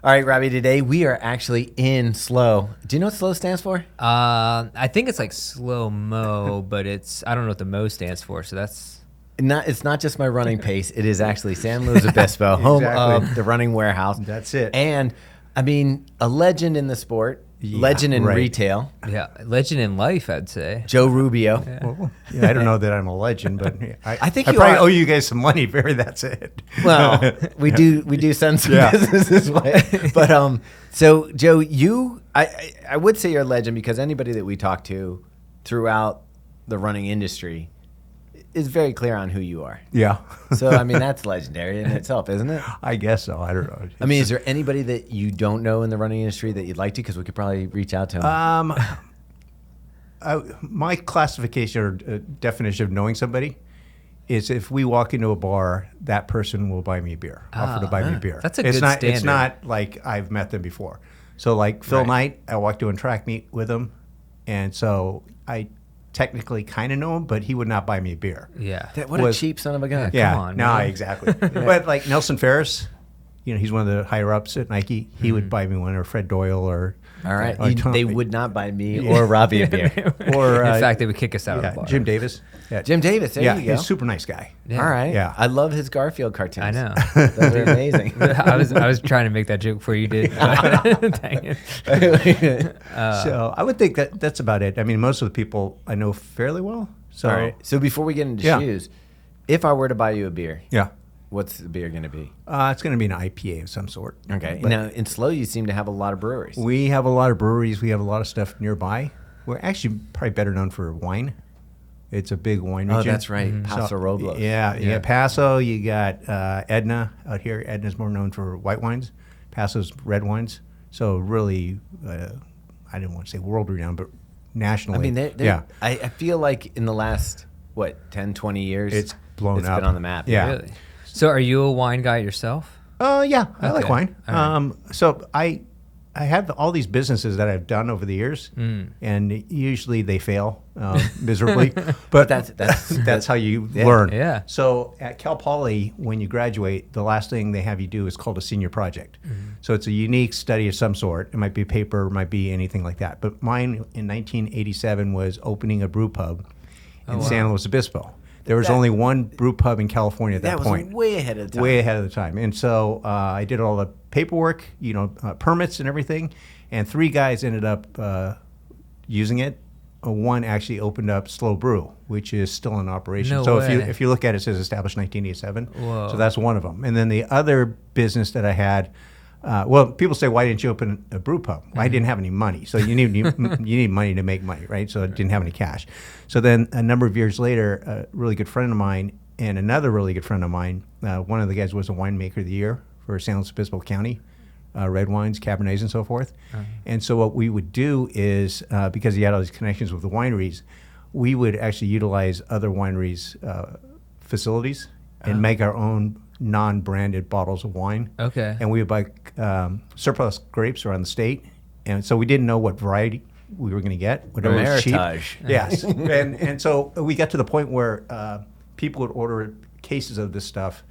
All right, Robbie, today we are actually in SLO. Do you know what SLO stands for? I think it's like slow-mo, but I don't know what the mo stands for, so that's... It's not just my running pace. It is actually San Luis Obispo, home of the Running Warehouse. That's it. And, I mean, a legend in the sport, legend in retail. Yeah, legend in life, I'd say. Joe Rubio. Yeah. Well, I don't know that I'm a legend, but I think I you probably are. owe you guys some money. That's it. Well, we do send some businesses way. But so Joe, I would say you're a legend because anybody that we talk to throughout the running industry is very clear on who you are. Yeah. So I mean that's legendary in itself, isn't it? I guess so. I don't know. I mean, is there anybody that you don't know in the running industry that you'd like to? Because we could probably reach out to them. My classification or definition of knowing somebody is if we walk into a bar, that person will buy me a beer, offer to buy me a beer. That's a good It's standard. not like I've met them before. So like Phil Knight, I walked to a track meet with him, and so I technically kind of know him, but he would not buy me a beer. Yeah. What a cheap son of a gun. Yeah, Come on, no, man. exactly. But like Nelson Ferris, he's one of the higher ups at Nike. He would buy me one, or Fred Doyle, or All right. or They would not buy me or Robbie a beer. or In fact, they would kick us out of the bar. Jim Davis. Yeah, Jim Davis, there you go. he's a super nice guy. Yeah. All right. Yeah. I love his Garfield cartoons. I know. Those are amazing. I was trying to make that joke before you did. Dang it. So I would think that's about it. I mean, most of the people I know fairly well. So All right. So before we get into shoes, if I were to buy you a beer, yeah, what's the beer going to be? it's going to be an IPA of some sort. Okay. But Now, in SLO, you seem to have a lot of breweries. we have a lot of breweries. We have a lot of stuff nearby. We're actually probably better known for wine. It's a big wine region. Oh, that's right. Paso Robles. Yeah, you got Paso. You got Edna out here. Edna's more known for white wines. Paso's red wines. So really, I didn't want to say world renowned, but nationally. I mean, I feel like in the last, 10, 20 years, it's blown it's up. been on the map. Yeah. Really? So are you a wine guy yourself? Yeah, I like Okay. wine. All right. So I have all these businesses that I've done over the years, and usually they fail miserably. But that's how you learn. Yeah. So at Cal Poly, when you graduate, the last thing they have you do is called a senior project. So it's a unique study of some sort. It might be paper, it might be anything like that. But mine in 1987 was opening a brew pub in San Luis Obispo. There was only one brew pub in California at that point. That was way ahead of the time. Way ahead of the time. And so I did all the paperwork, permits and everything. And 3 guys ended up using it. One actually opened up Slow Brew, which is still in operation. No so way. if you look at it, it says established 1987. Whoa. So that's one of them. And then the other business that I had, people say, why didn't you open a brew pub? Well, I didn't have any money. So you need money to make money, right? So I didn't have any cash. So then a number of years later, a really good friend of mine and another really good friend of mine, one of the guys was a winemaker of the year for San Luis Obispo County, red wines, Cabernets, and so forth. And so what we would do is, because he had all these connections with the wineries, we would actually utilize other wineries' facilities and make our own non-branded bottles of wine. Okay. And we would buy surplus grapes around the state. And so we didn't know what variety we were going to get. Whatever was cheap. Meritage. Yes. and so we got to the point where people would order cases of this stuff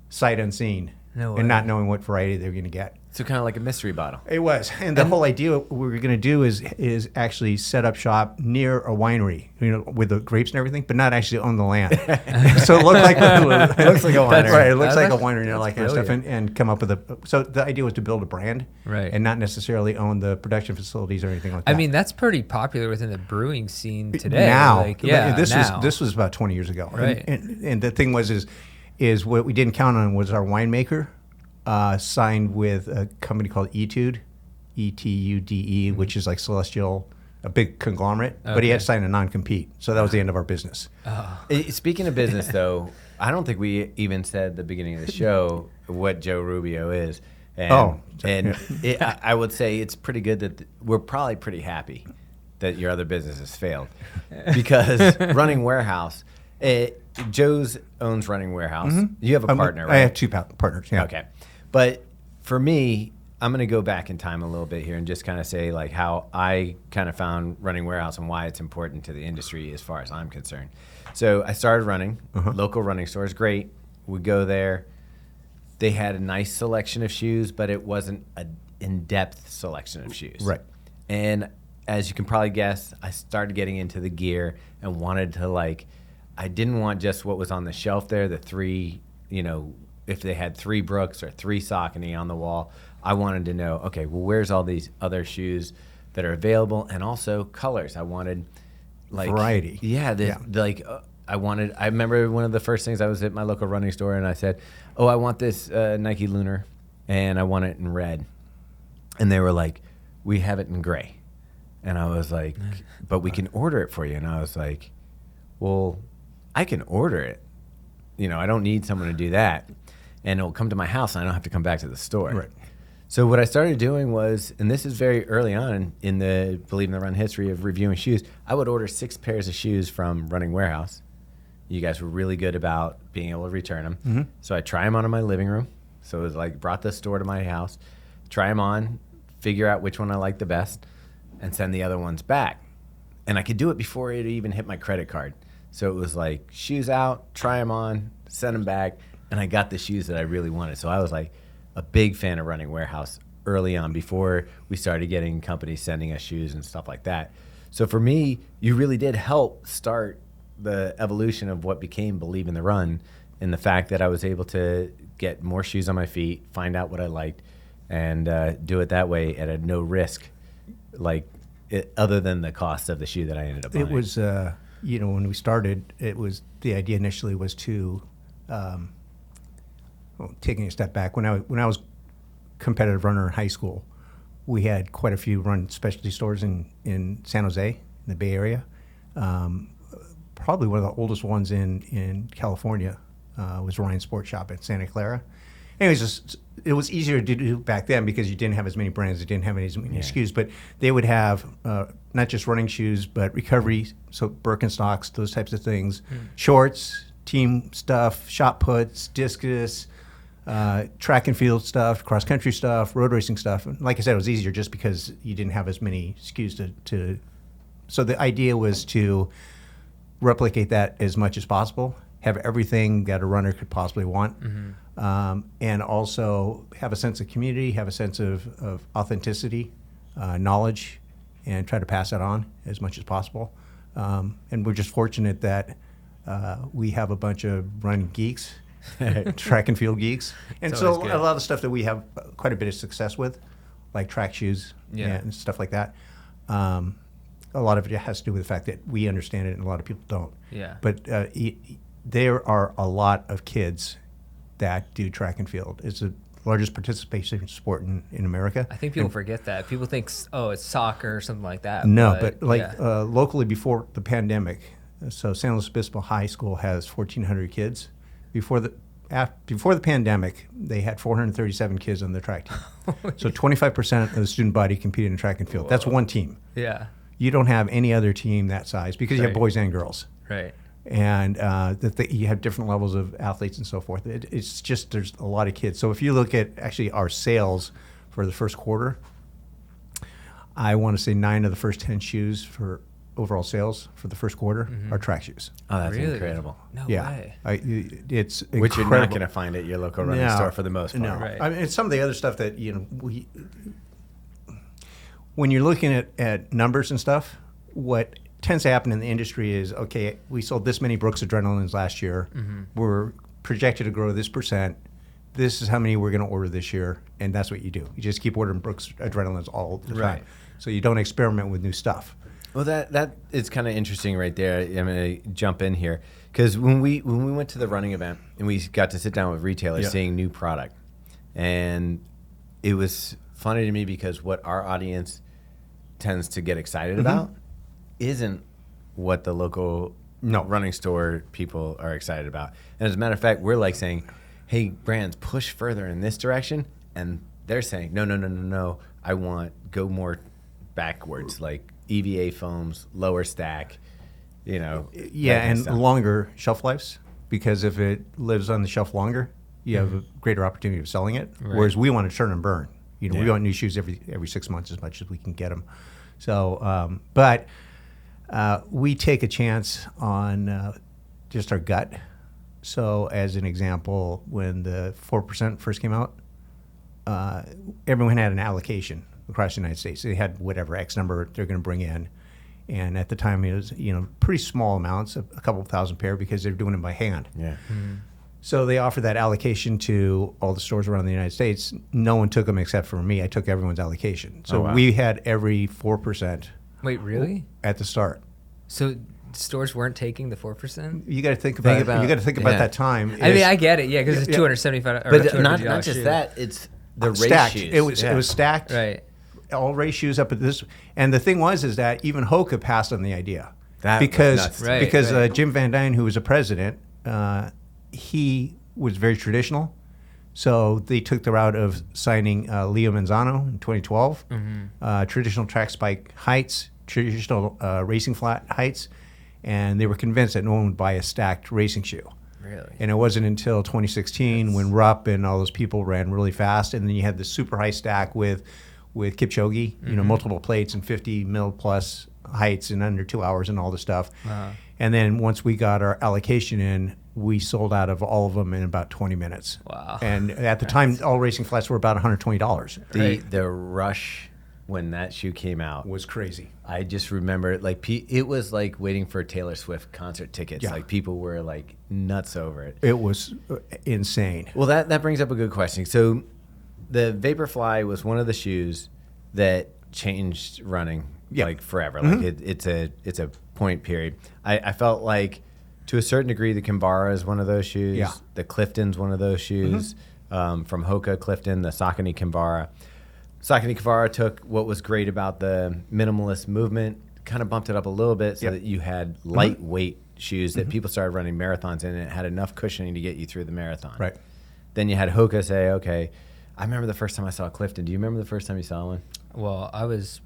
sight unseen No way. and not knowing what variety they were going to get. So kind of like a mystery bottle. It was. And the whole idea we were going to do is actually set up shop near a winery, with the grapes and everything, but not actually on the land. So it looked like it looks like a winery. Right, it looks like a winery and all that kind of stuff, and come up with so the idea was to build a brand, Right. and not necessarily own the production facilities or anything like that. I mean, that's pretty popular within the brewing scene today. Now, now. this was about 20 years ago. Right. And the thing is what we didn't count on was our winemaker signed with a company called Etude, ETUDE, which is like Celestial, a big conglomerate, but he had to sign a non-compete. So that was the end of our business. Speaking of business, though, I don't think we even said at the beginning of the show what Joe Rubio is. And, I would say it's pretty good that we're probably pretty happy that your other business has failed. Because Running Warehouse, Joe's owns Running Warehouse. You have a partner, right? I have 2 partners, yeah. Okay. But for me, I'm going to go back in time a little bit here and just kind of say like how I kind of found Running Warehouse and why it's important to the industry as far as I'm concerned. So I started running, local running stores, great. We go there. they had a nice selection of shoes, but it wasn't an in-depth selection of shoes. Right. And as you can probably guess, I started getting into the gear and wanted to I didn't want just what was on the shelf there, the 3, if they had 3 Brooks or 3 Saucony on the wall. I wanted to know, okay, well, where's all these other shoes that are available, and also colors. I wanted variety. Yeah, I remember one of the first things, I was at my local running store and I said, oh, I want this Nike Lunar and I want it in red. And they were like, we have it in gray. And I was like, but we can order it for you. And I was like, well, I can order it. I don't need someone to do that. And it'll come to my house and I don't have to come back to the store. Right. So what I started doing was, and this is very early on in the Believe in the Run history of reviewing shoes, I would order 6 pairs of shoes from Running Warehouse. You guys were really good about being able to return them. Mm-hmm. So I try them on in my living room. So it was brought the store to my house, try them on, figure out which one I like the best, and send the other ones back. And I could do it before it even hit my credit card. So it was shoes out, try them on, send them back, and I got the shoes that I really wanted. So I was a big fan of Running Warehouse early on before we started getting companies sending us shoes and stuff like that. So for me, you really did help start the evolution of what became Believe in the Run, in the fact that I was able to get more shoes on my feet, find out what I liked, and do it that way at a no risk, other than the cost of the shoe that I ended up buying. It was, when we started, the idea initially was to, taking a step back, when I was competitive runner in high school, we had quite a few run specialty stores in San Jose, in the Bay Area. Probably one of the oldest ones in California was Ryan Sport Shop at Santa Clara. Anyways, it was easier to do back then because you didn't have as many brands, you didn't have as many SKUs, but they would have not just running shoes, but recovery, so Birkenstocks, those types of things, shorts, team stuff, shot puts, discus, track and field stuff, cross country stuff, road racing stuff. And like I said, it was easier just because you didn't have as many SKUs to. So the idea was to replicate that as much as possible, have everything that a runner could possibly want, and also have a sense of community, have a sense of authenticity, knowledge, and try to pass that on as much as possible. And we're just fortunate that we have a bunch of running geeks, track and field geeks. And so a lot of the stuff that we have quite a bit of success with, like track shoes and stuff like that, a lot of it has to do with the fact that we understand it and a lot of people don't. Yeah. But there are a lot of kids that do track and field. It's the largest participation sport in America. I think people forget that. People think, it's soccer or something like that. No, but locally before the pandemic, so San Luis Obispo High School has 1,400 kids. Before the pandemic, they had 437 kids on the track team. So 25% of the student body competed in track and field. Whoa. That's one team. Yeah. You don't have any other team that size because you have boys and girls. Right. And you have different levels of athletes and so forth. It's just there's a lot of kids. So if you look at actually our sales for the first quarter, I want to say 9 of the first 10 shoes for overall sales for the first quarter are track shoes. Oh, that's incredible. No way. It's incredible. Which you're not going to find at your local running store for the most part. No. Right. I mean, it's some of the other stuff that, when you're looking at numbers and stuff, what tends to happen in the industry is, okay, we sold this many Brooks Adrenalines last year. We're projected to grow this percent. This is how many we're going to order this year. And that's what you do. You just keep ordering Brooks Adrenalines all the time. Right. So you don't experiment with new stuff. Well, that is kind of interesting right there. I'm going to jump in here because when we went to the running event and we got to sit down with retailers seeing new product, and it was funny to me because what our audience tends to get excited about isn't what the local running store people are excited about. And as a matter of fact, we're saying, hey, brands, push further in this direction. And they're saying, no. I want go more backwards, like EVA foams, lower stack, and longer shelf lives, because if it lives on the shelf longer, you have a greater opportunity of selling it. Right. Whereas we want to turn and burn. We want new shoes every 6 months as much as we can get them. So, but we take a chance on just our gut So as an example, when the 4% first came out, everyone had an allocation across the United States. They had whatever X number they're going to bring in. And at the time, it was pretty small amounts, a couple of thousand pair, because they're doing it by hand. Yeah. Mm-hmm. So they offered that allocation to all the stores around the United States. No one took them except for me. I took everyone's allocation. So we had every 4%. Wait, really? At the start. So stores weren't taking the 4%? You got to think about that time. I mean, I get it, yeah, because it's $275. But not just shoe. that. It's the race stacked. shoes. It was stacked. Right. All race shoes up at this. And the thing is that even Hoka passed on the idea. That because was nuts. Right. Jim Van Dyne, who was a president, he was very traditional. So they took the route of signing Leo Manzano in 2012, traditional track spike heights, traditional racing flat heights, and they were convinced that no one would buy a stacked racing shoe. Really? And it wasn't until 2016 when Rupp and all those people ran really fast, and then you had the super high stack with Kipchoge, multiple plates and 50 mil plus heights in under 2 hours and all the stuff. And then once we got our allocation in, we sold out of all of them in about 20 minutes. Wow. And at the time, all racing flats were about $120. The rush when that shoe came out Was crazy. I just remember it was like waiting for Taylor Swift concert tickets. Yeah. Like people were like nuts over it. It was insane. Well, that brings up a good question. So the Vaporfly was one of the shoes that changed running like forever. Like it's a point period. I felt like to a certain degree the Kimbara is one of those shoes. Yeah. The Clifton's one of those shoes. From Hoka, Clifton, the Saucony Kimbara. Saucony Kimbara took what was great about the minimalist movement, kind of bumped it up a little bit so that you had lightweight shoes that people started running marathons in, and it had enough cushioning to get you through the marathon. Right. Then you had Hoka say, okay, I remember the first time I saw a Clifton. Do you remember the first time you saw one? Well, it was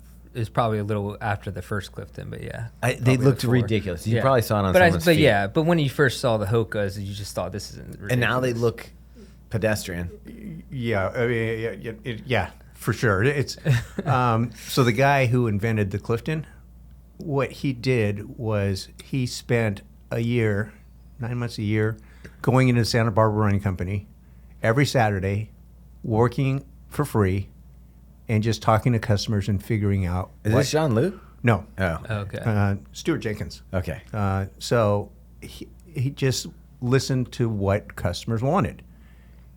probably a little after the first Clifton, but yeah. They looked ridiculous. You probably saw it on someone's feet. Yeah, but when you first saw the Hokas, you just thought this isn't ridiculous. And now they look pedestrian. Yeah, I mean, yeah, for sure. It's so the guy who invented the Clifton, what he did was he spent 9 months a year, going into the Santa Barbara Running Company every Saturday, working for free, and just talking to customers and figuring out. Is this Jean-Luc? No. Oh. Okay. Stuart Jenkins. Okay. So he just listened to what customers wanted.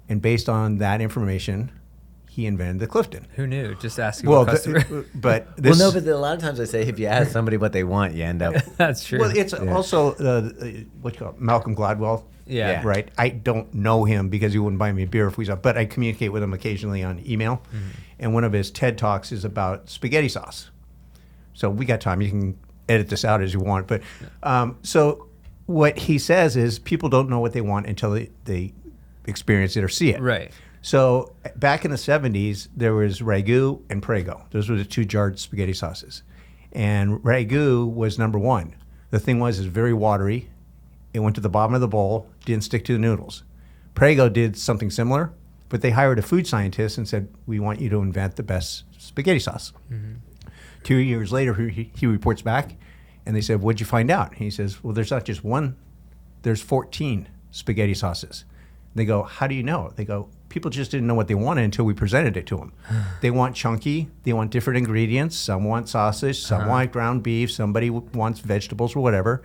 And based on that information, he invented the Clifton. Who knew? Just asking a customer. But this, Well, no, but a lot of times I say if you ask somebody what they want, you end up. That's true. well, it's also what you call it, Malcolm Gladwell. Yeah. Right. I don't know him because he wouldn't buy me a beer if we saw. But I communicate with him occasionally on email, and one of his TED talks is about spaghetti sauce. So we got time. You can edit this out as you want. But so what he says is people don't know what they want until they experience it or see it. Right. So back in the 70s, there was Ragu and Prego. Those were the two jarred spaghetti sauces. And Ragu was number one. The thing was, it's very watery. It went to the bottom of the bowl, didn't stick to the noodles. Prego did something similar, but they hired a food scientist and said, we want you to invent the best spaghetti sauce. 2 years later, he reports back, and they said, what'd you find out? And he says, well, there's not just one, there's 14 spaghetti sauces. They go, how do you know? They go, people just didn't know what they wanted until we presented it to them. They want chunky, they want different ingredients. Some want sausage, some want ground beef, somebody wants vegetables or whatever.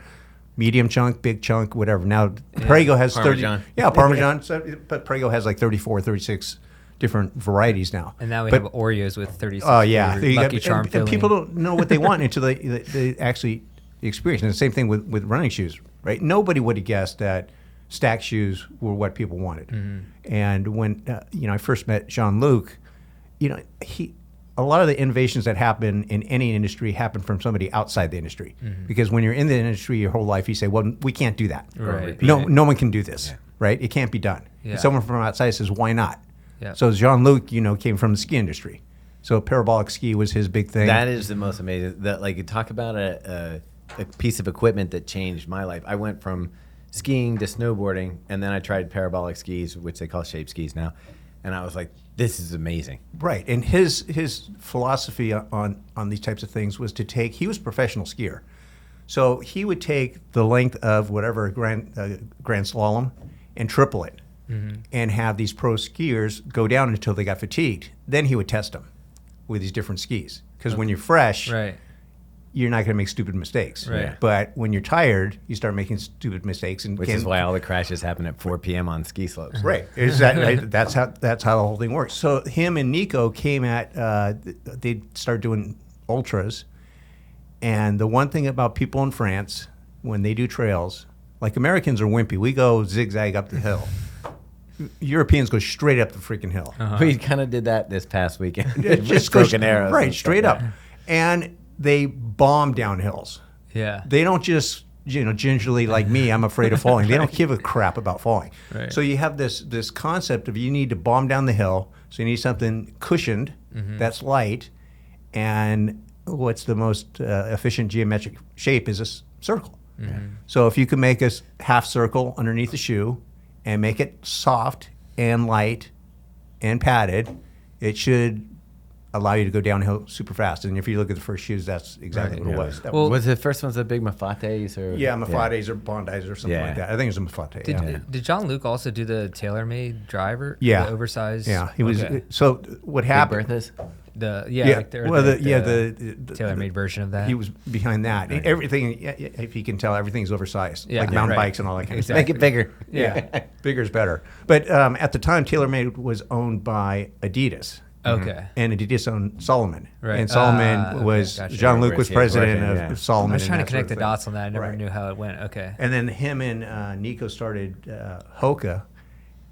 Medium chunk, big chunk, whatever. Now, Prego has Parmesan. 30. Yeah, Parmesan. But Prego has like 34, 36 different varieties now. And now we have Oreos with 36 Oh, yeah. Lucky Charm and people don't know what they want until they actually experience it. And the same thing with running shoes, right? Nobody would have guessed that stacked shoes were what people wanted. And when I first met Jean-Luc, a lot of the innovations that happen in any industry happen from somebody outside the industry. Because when you're in the industry your whole life, you say, well, we can't do that. Right. No one can do this, right? It can't be done. Yeah. And someone from outside says, why not? Yeah. So Jean-Luc, came from the ski industry. So parabolic ski was his big thing. That is the most amazing. That like you talk about a piece of equipment that changed my life. I went from skiing to snowboarding, and then I tried parabolic skis, which they call shape skis now, and I was like, this is amazing. Right, and his philosophy on these types of things was he was a professional skier. So he would take the length of whatever grand slalom and triple it, and have these pro skiers go down until they got fatigued. Then he would test them with these different skis, because when you're fresh, Right. you're not going to make stupid mistakes. Right. But when you're tired, you start making stupid mistakes, and Which is why all the crashes happen at 4 p.m. on ski slopes. Right. Is that right? That's how the whole thing works. So him and Nico came at they started doing ultras, and the one thing about people in France when they do trails, like Americans are wimpy. We go zigzag up the hill. Europeans go straight up the freaking hill. We kind of did that this past weekend. It just broken goes arrows. right and straight stuff. up, and they bomb down hills. Yeah. They don't just, gingerly like me, I'm afraid of falling. They don't give a crap about falling. Right. So you have this concept of you need to bomb down the hill. So you need something cushioned that's light, and what's the most efficient geometric shape is a circle. So if you can make a half circle underneath the shoe and make it soft and light and padded, it should allow you to go downhill super fast. And if you look at the first shoes, that's exactly what it was. That Well, Was the first ones the big Mafates? Or Mafates or Bondis or something Yeah. like that. I think it was a Mafate. Did Jean-Luc also do the TaylorMade driver? Yeah. The oversized? Yeah, he was. Okay. So what Big happened? Berthas? Like the TaylorMade version of that. He was behind that. Everything, if you can tell, everything's oversized, Yeah. like mountain Right. bikes and all that kind Exactly. Make it bigger. of stuff. Yeah, bigger is better. But at the time, TaylorMade was owned by Adidas. Okay. And Adidas owned Salomon. Right. And Salomon Okay, was, gotcha. Jean-Luc was Yeah, president working, of yeah. Salomon. I was and trying to that connect sort the of thing. dots on that. I never Right. knew how it went. Okay. And then him and Nico started Hoka.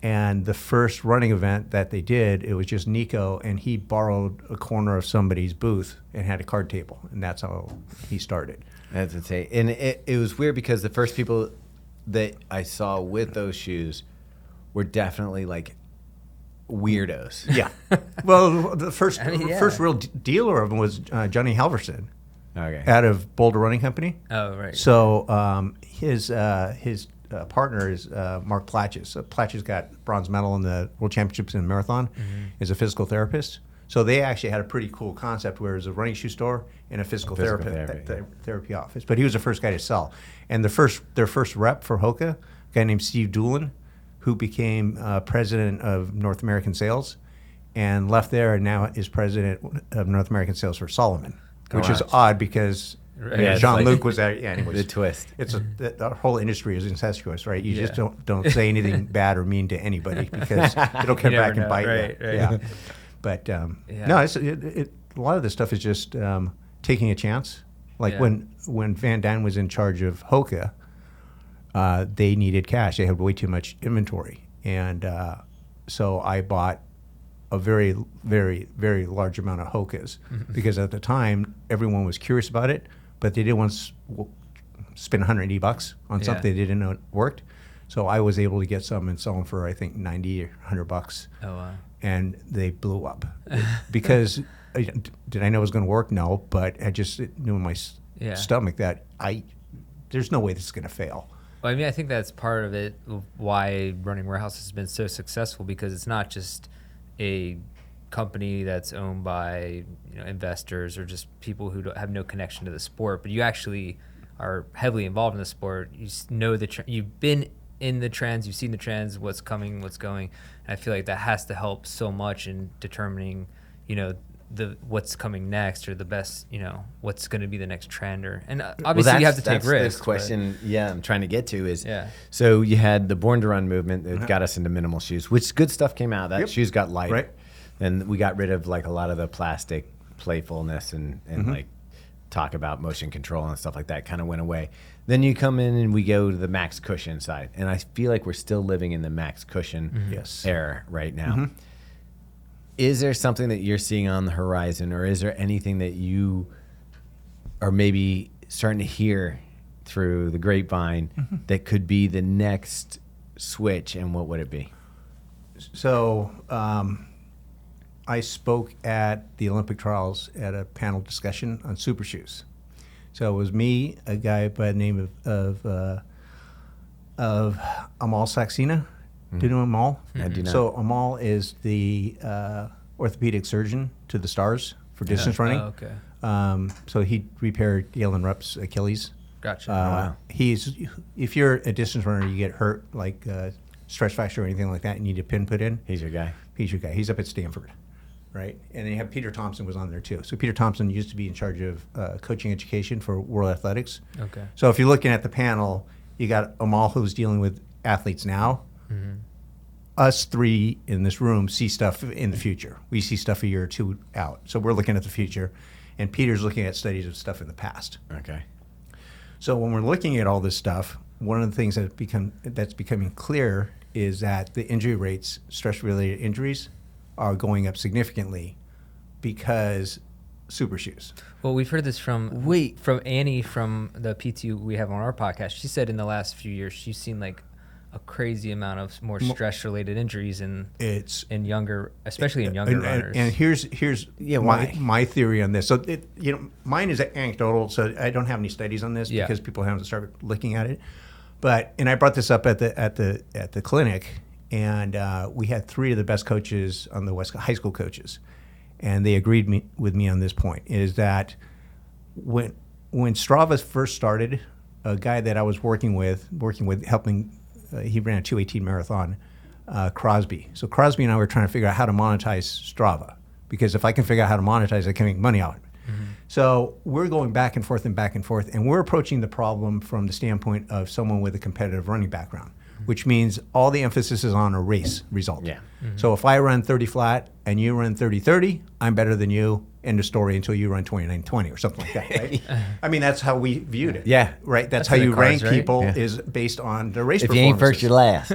And the first running event that they did, it was just Nico, and he borrowed a corner of somebody's booth and had a card table. And that's how he started. That's insane. And it was weird because the first people that I saw with those shoes were definitely like weirdos. Yeah. Well, the first yeah. first real dealer of them was Johnny Halverson Okay. out of Boulder Running Company. Oh, right. So his partner is Mark Platches. So Platches got bronze medal in the World Championships in marathon as a physical therapist. So they actually had a pretty cool concept where it was a running shoe store and a physical therapy office. But he was the first guy to sell. And their first rep for Hoka, a guy named Steve Doolin, who became president of North American sales and left there and now is president of North American sales for Salomon, which is odd because Yeah, it's Jean-Luc like was there. Yeah, anyways. The twist. It's the whole industry is incestuous, right? You just don't say anything bad or mean to anybody because it'll come You back never and bite know, you. right. Yeah, but no, a lot of this stuff is just taking a chance. Like when Van Dine was in charge of Hoka, they needed cash. They had way too much inventory, and so I bought a very, very, very large amount of Hokas because at the time everyone was curious about it, but they didn't want to spend $180 on something they didn't know worked. So I was able to get some and sell them for I think $90 or $100. Oh, wow. And they blew up because did I know it was going to work? No, but I just knew in my stomach that there's no way this is going to fail. Well, I mean, I think that's part of it, why Running Warehouse has been so successful, because it's not just a company that's owned by investors or just people who have no connection to the sport, but you actually are heavily involved in the sport. You know you've been in the trends, you've seen the trends, what's coming, what's going. And I feel like that has to help so much in determining, what's coming next or the best, what's going to be the next trend. And obviously you have to take risks. The question, I'm trying to get to is, so you had the Born to Run movement that got us into minimal shoes, which good stuff came out. That shoes got lighter. Right. And we got rid of like a lot of the plastic playfulness and like talk about motion control and stuff like that kind of went away. Then you come in and we go to the max cushion side. And I feel like we're still living in the max cushion era right now. Is there something that you're seeing on the horizon, or is there anything that you are maybe starting to hear through the grapevine that could be the next switch, and what would it be? So I spoke at the Olympic trials at a panel discussion on super shoes. So it was me, a guy by the name of Amal Saxena. Do you know Amal? I do not. So Amal is the orthopedic surgeon to the stars for distance running. Oh, okay. So he repaired Galen Rupp's Achilles Gotcha. Wow. If you're a distance runner, you get hurt, like stress fracture or anything like that, and you need a pin put in. He's your guy. He's your guy. He's up at Stanford, right? And then you have Peter Thompson was on there too. So Peter Thompson used to be in charge of coaching education for World Athletics. Okay. So if you're looking at the panel, you got Amal, who's dealing with athletes now. Mm-hmm. Us three in this room see stuff in the future. We see stuff a year or two out. So we're looking at the future, and Peter's looking at studies of stuff in the past. Okay. So when we're looking at all this stuff, one of the things that's becoming clear is that the injury rates, stress-related injuries, are going up significantly because super shoes. Well, we've heard this from Annie from the PT we have on our podcast. She said in the last few years she's seen like a crazy amount of more stress-related injuries in younger, especially in younger runners. And here's my theory on this. So mine is anecdotal, so I don't have any studies on this because people haven't started looking at it. And I brought this up at the clinic, and we had three of the best coaches on the West, high school coaches, and they agreed with me on this point: is that when Strava first started, a guy that I was working with helping. He ran a 218 marathon, Crosby. So Crosby and I were trying to figure out how to monetize Strava, because if I can figure out how to monetize, I can make money out of it. Mm-hmm. So we're going back and forth, and we're approaching the problem from the standpoint of someone with a competitive running background, which means all the emphasis is on a race result. Yeah. Mm-hmm. So if I run 30 flat and you run 30-30, I'm better than you. End of story until you run 29-20 or something like that, right? I mean, that's how we viewed it. Yeah. Right? That's how you rank people is based on the race If you ain't first, you're last.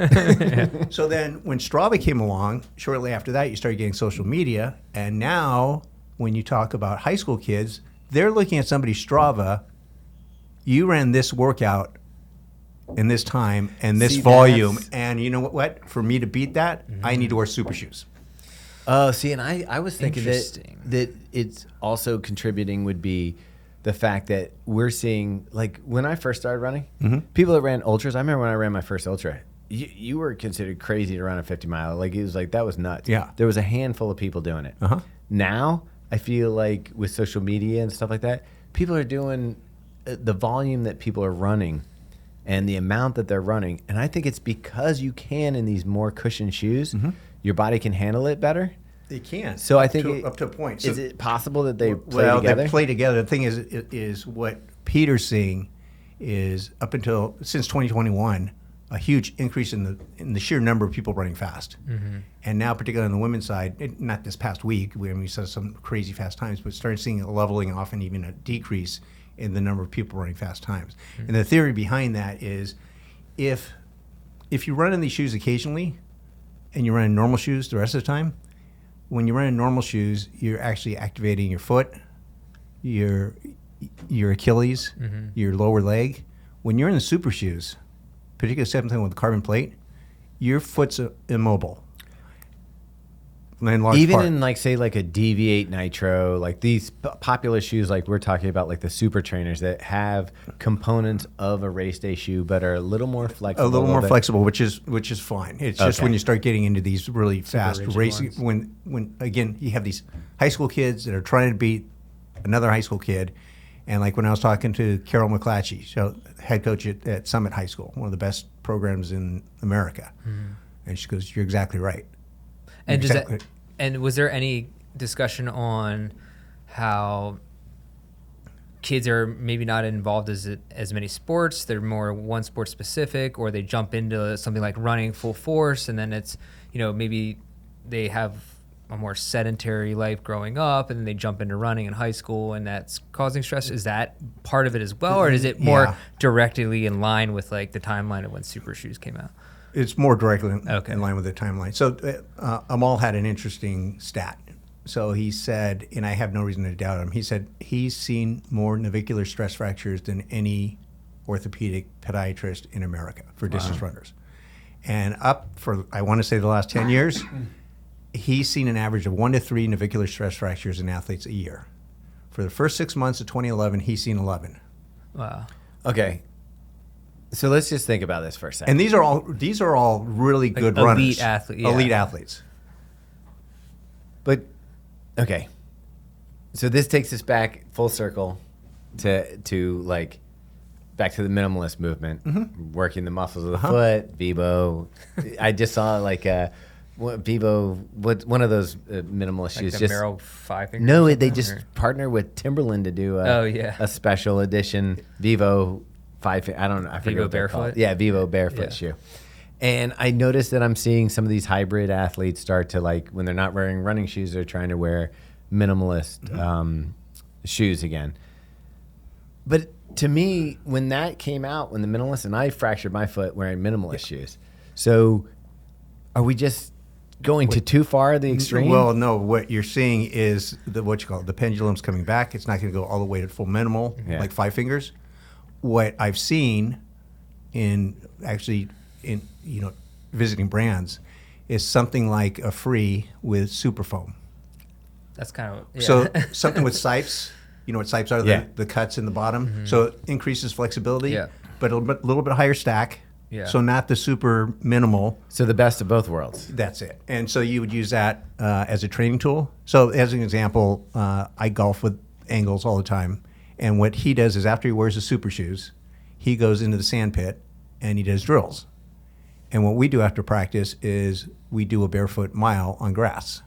So then when Strava came along, shortly after that, you started getting social media. And now when you talk about high school kids, they're looking at somebody's Strava. You ran this workout in this time and this volume. And you know what? For me to beat that, I need to wear super shoes. Oh, see, and I was thinking that it's also contributing would be the fact that we're seeing, like, when I first started running, people that ran ultras, I remember when I ran my first ultra, you were considered crazy to run a 50-mile. Like, it was like, that was nuts. Yeah. There was a handful of people doing it. Now, I feel like with social media and stuff like that, people are doing the volume that people are running and the amount that they're running. And I think it's because you can, in these more cushioned shoes, your body can handle it better. They can. So I think up to a point. So is it possible that they play together? They play together. The thing is what Peter's seeing is since 2021, a huge increase in the sheer number of people running fast. And now, particularly on the women's side, not this past week, we saw some crazy fast times, but started seeing a leveling off and even a decrease in the number of people running fast times. And the theory behind that is if you run in these shoes occasionally and you run in normal shoes the rest of the time, when you run in normal shoes, you're actually activating your foot, your Achilles, your lower leg. When you're in the super shoes, particularly something with a carbon plate, your foot's immobile. Even in, like, say, like a DV8 Nitro, like these popular shoes, like we're talking about, like the super trainers that have components of a race day shoe but are a little more flexible. A little more flexible, which is fine. It's just when you start getting into these really fast racing, when again you have these high school kids that are trying to beat another high school kid, and like when I was talking to Carol McClatchy, so head coach at Summit High School, one of the best programs in America, and she goes, "You're exactly right." And was there any discussion on how kids are maybe not involved as many sports? They're more one sport specific, or they jump into something like running full force, and then it's, maybe they have a more sedentary life growing up, and then they jump into running in high school, and that's causing stress. Is that part of it as well, or is it more directly in line with like the timeline of when Super Shoes came out? It's more directly in line with the timeline. So Amal had an interesting stat. So he said, and I have no reason to doubt him, he said he's seen more navicular stress fractures than any orthopedic podiatrist in America for distance runners. And up for, I want to say, the last 10 years, he's seen an average of 1 to 3 navicular stress fractures in athletes a year. For the first 6 months of 2011, he's seen 11. Wow. Okay. So let's just think about this for a second. And these are all really good runners. Elite athletes. But okay. So this takes us back full circle to like back to the minimalist movement, working the muscles of the foot, Vivo. I just saw like Vivo, one of those minimalist Like shoes. the Just Merrell 5 finger. no, they just partner with Timberland to do a a special edition Vivo 5. I don't know. I forget Vivo what they're called. Barefoot? Yeah, Vivo Barefoot shoe. And I noticed that I'm seeing some of these hybrid athletes start to, like, when they're not wearing running shoes, they're trying to wear minimalist shoes again. But to me, when that came out, when the minimalist, and I fractured my foot wearing minimalist shoes. So are we just going to too far the extreme? Well, no. What you're seeing is the pendulum's coming back. It's not going to go all the way to full minimal, like 5 fingers. What I've seen in visiting brands is something like a free with super foam. That's kind of So something with sipes. You know what sipes are? The cuts in the bottom. So it increases flexibility, but a little bit higher stack. Yeah. So not the super minimal. So the best of both worlds. That's it. And so you would use that as a training tool. So as an example, I golf with Angles all the time. And what he does is after he wears the super shoes, he goes into the sand pit and he does drills. And what we do after practice is we do a barefoot mile on grass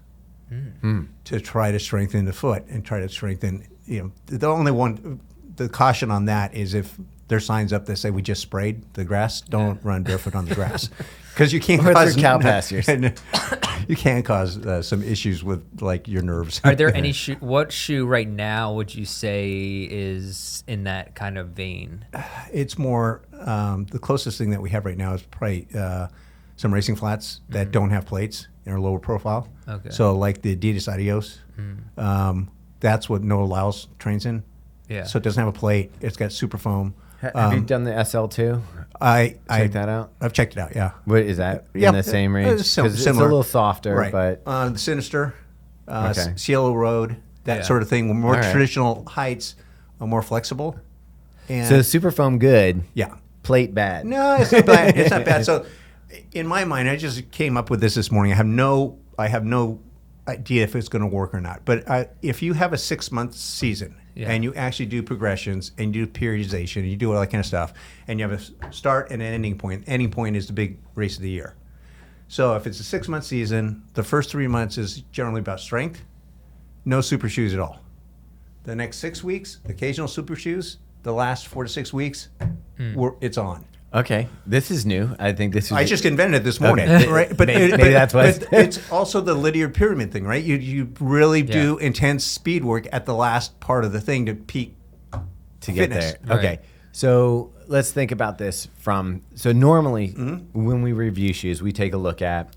to try to strengthen the foot and try to strengthen, the caution on that is if there's signs up that say we just sprayed the grass, don't run barefoot on the grass. Because you can't cause cow pastures. You can cause some issues with like your nerves. Are there any what shoe right now would you say is in that kind of vein? It's more the closest thing that we have right now is probably some racing flats that don't have plates and are lower profile. Okay. So like the Adidas Adios, that's what Noah Lyles trains in. Yeah. So it doesn't have a plate. It's got super foam. Have you done the SL2? Check that out? I've checked it out, yeah. What is that? In the same range? It's 'Cause it's a similar. little softer, Right. but The Sinister, Okay. Cielo Road, that sort of thing. More traditional heights, more flexible. And so super foam good, yeah. plate bad. No, it's not bad. It's not bad. So, in my mind, I just came up with this morning. I have no idea if it's going to work or not. But if you have a 6-month season and you actually do progressions and you do periodization and you do all that kind of stuff, and you have a start and an ending point. Ending point is the big race of the year. So if it's a 6-month season, the first 3 months is generally about strength. No super shoes at all. The next 6 weeks, occasional super shoes. The last 4 to 6 weeks, it's on. Okay, this is new. I think this is. I just invented it this morning, Okay. right? But Maybe that's what but it's also the linear pyramid thing, right? You really do intense speed work at the last part of the thing to peak to get fitness. there. Okay, so let's think about this so normally when we review shoes, we take a look at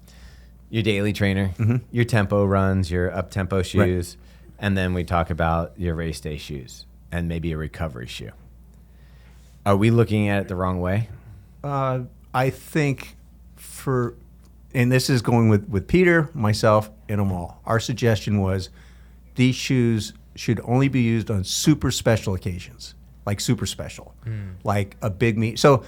your daily trainer, your tempo runs, your up-tempo shoes, and then we talk about your race day shoes and maybe a recovery shoe. Are we looking at it the wrong way? I think and this is going with Peter, myself, and Amal. Our suggestion was these shoes should only be used on super special occasions, like super special, like a big meet. So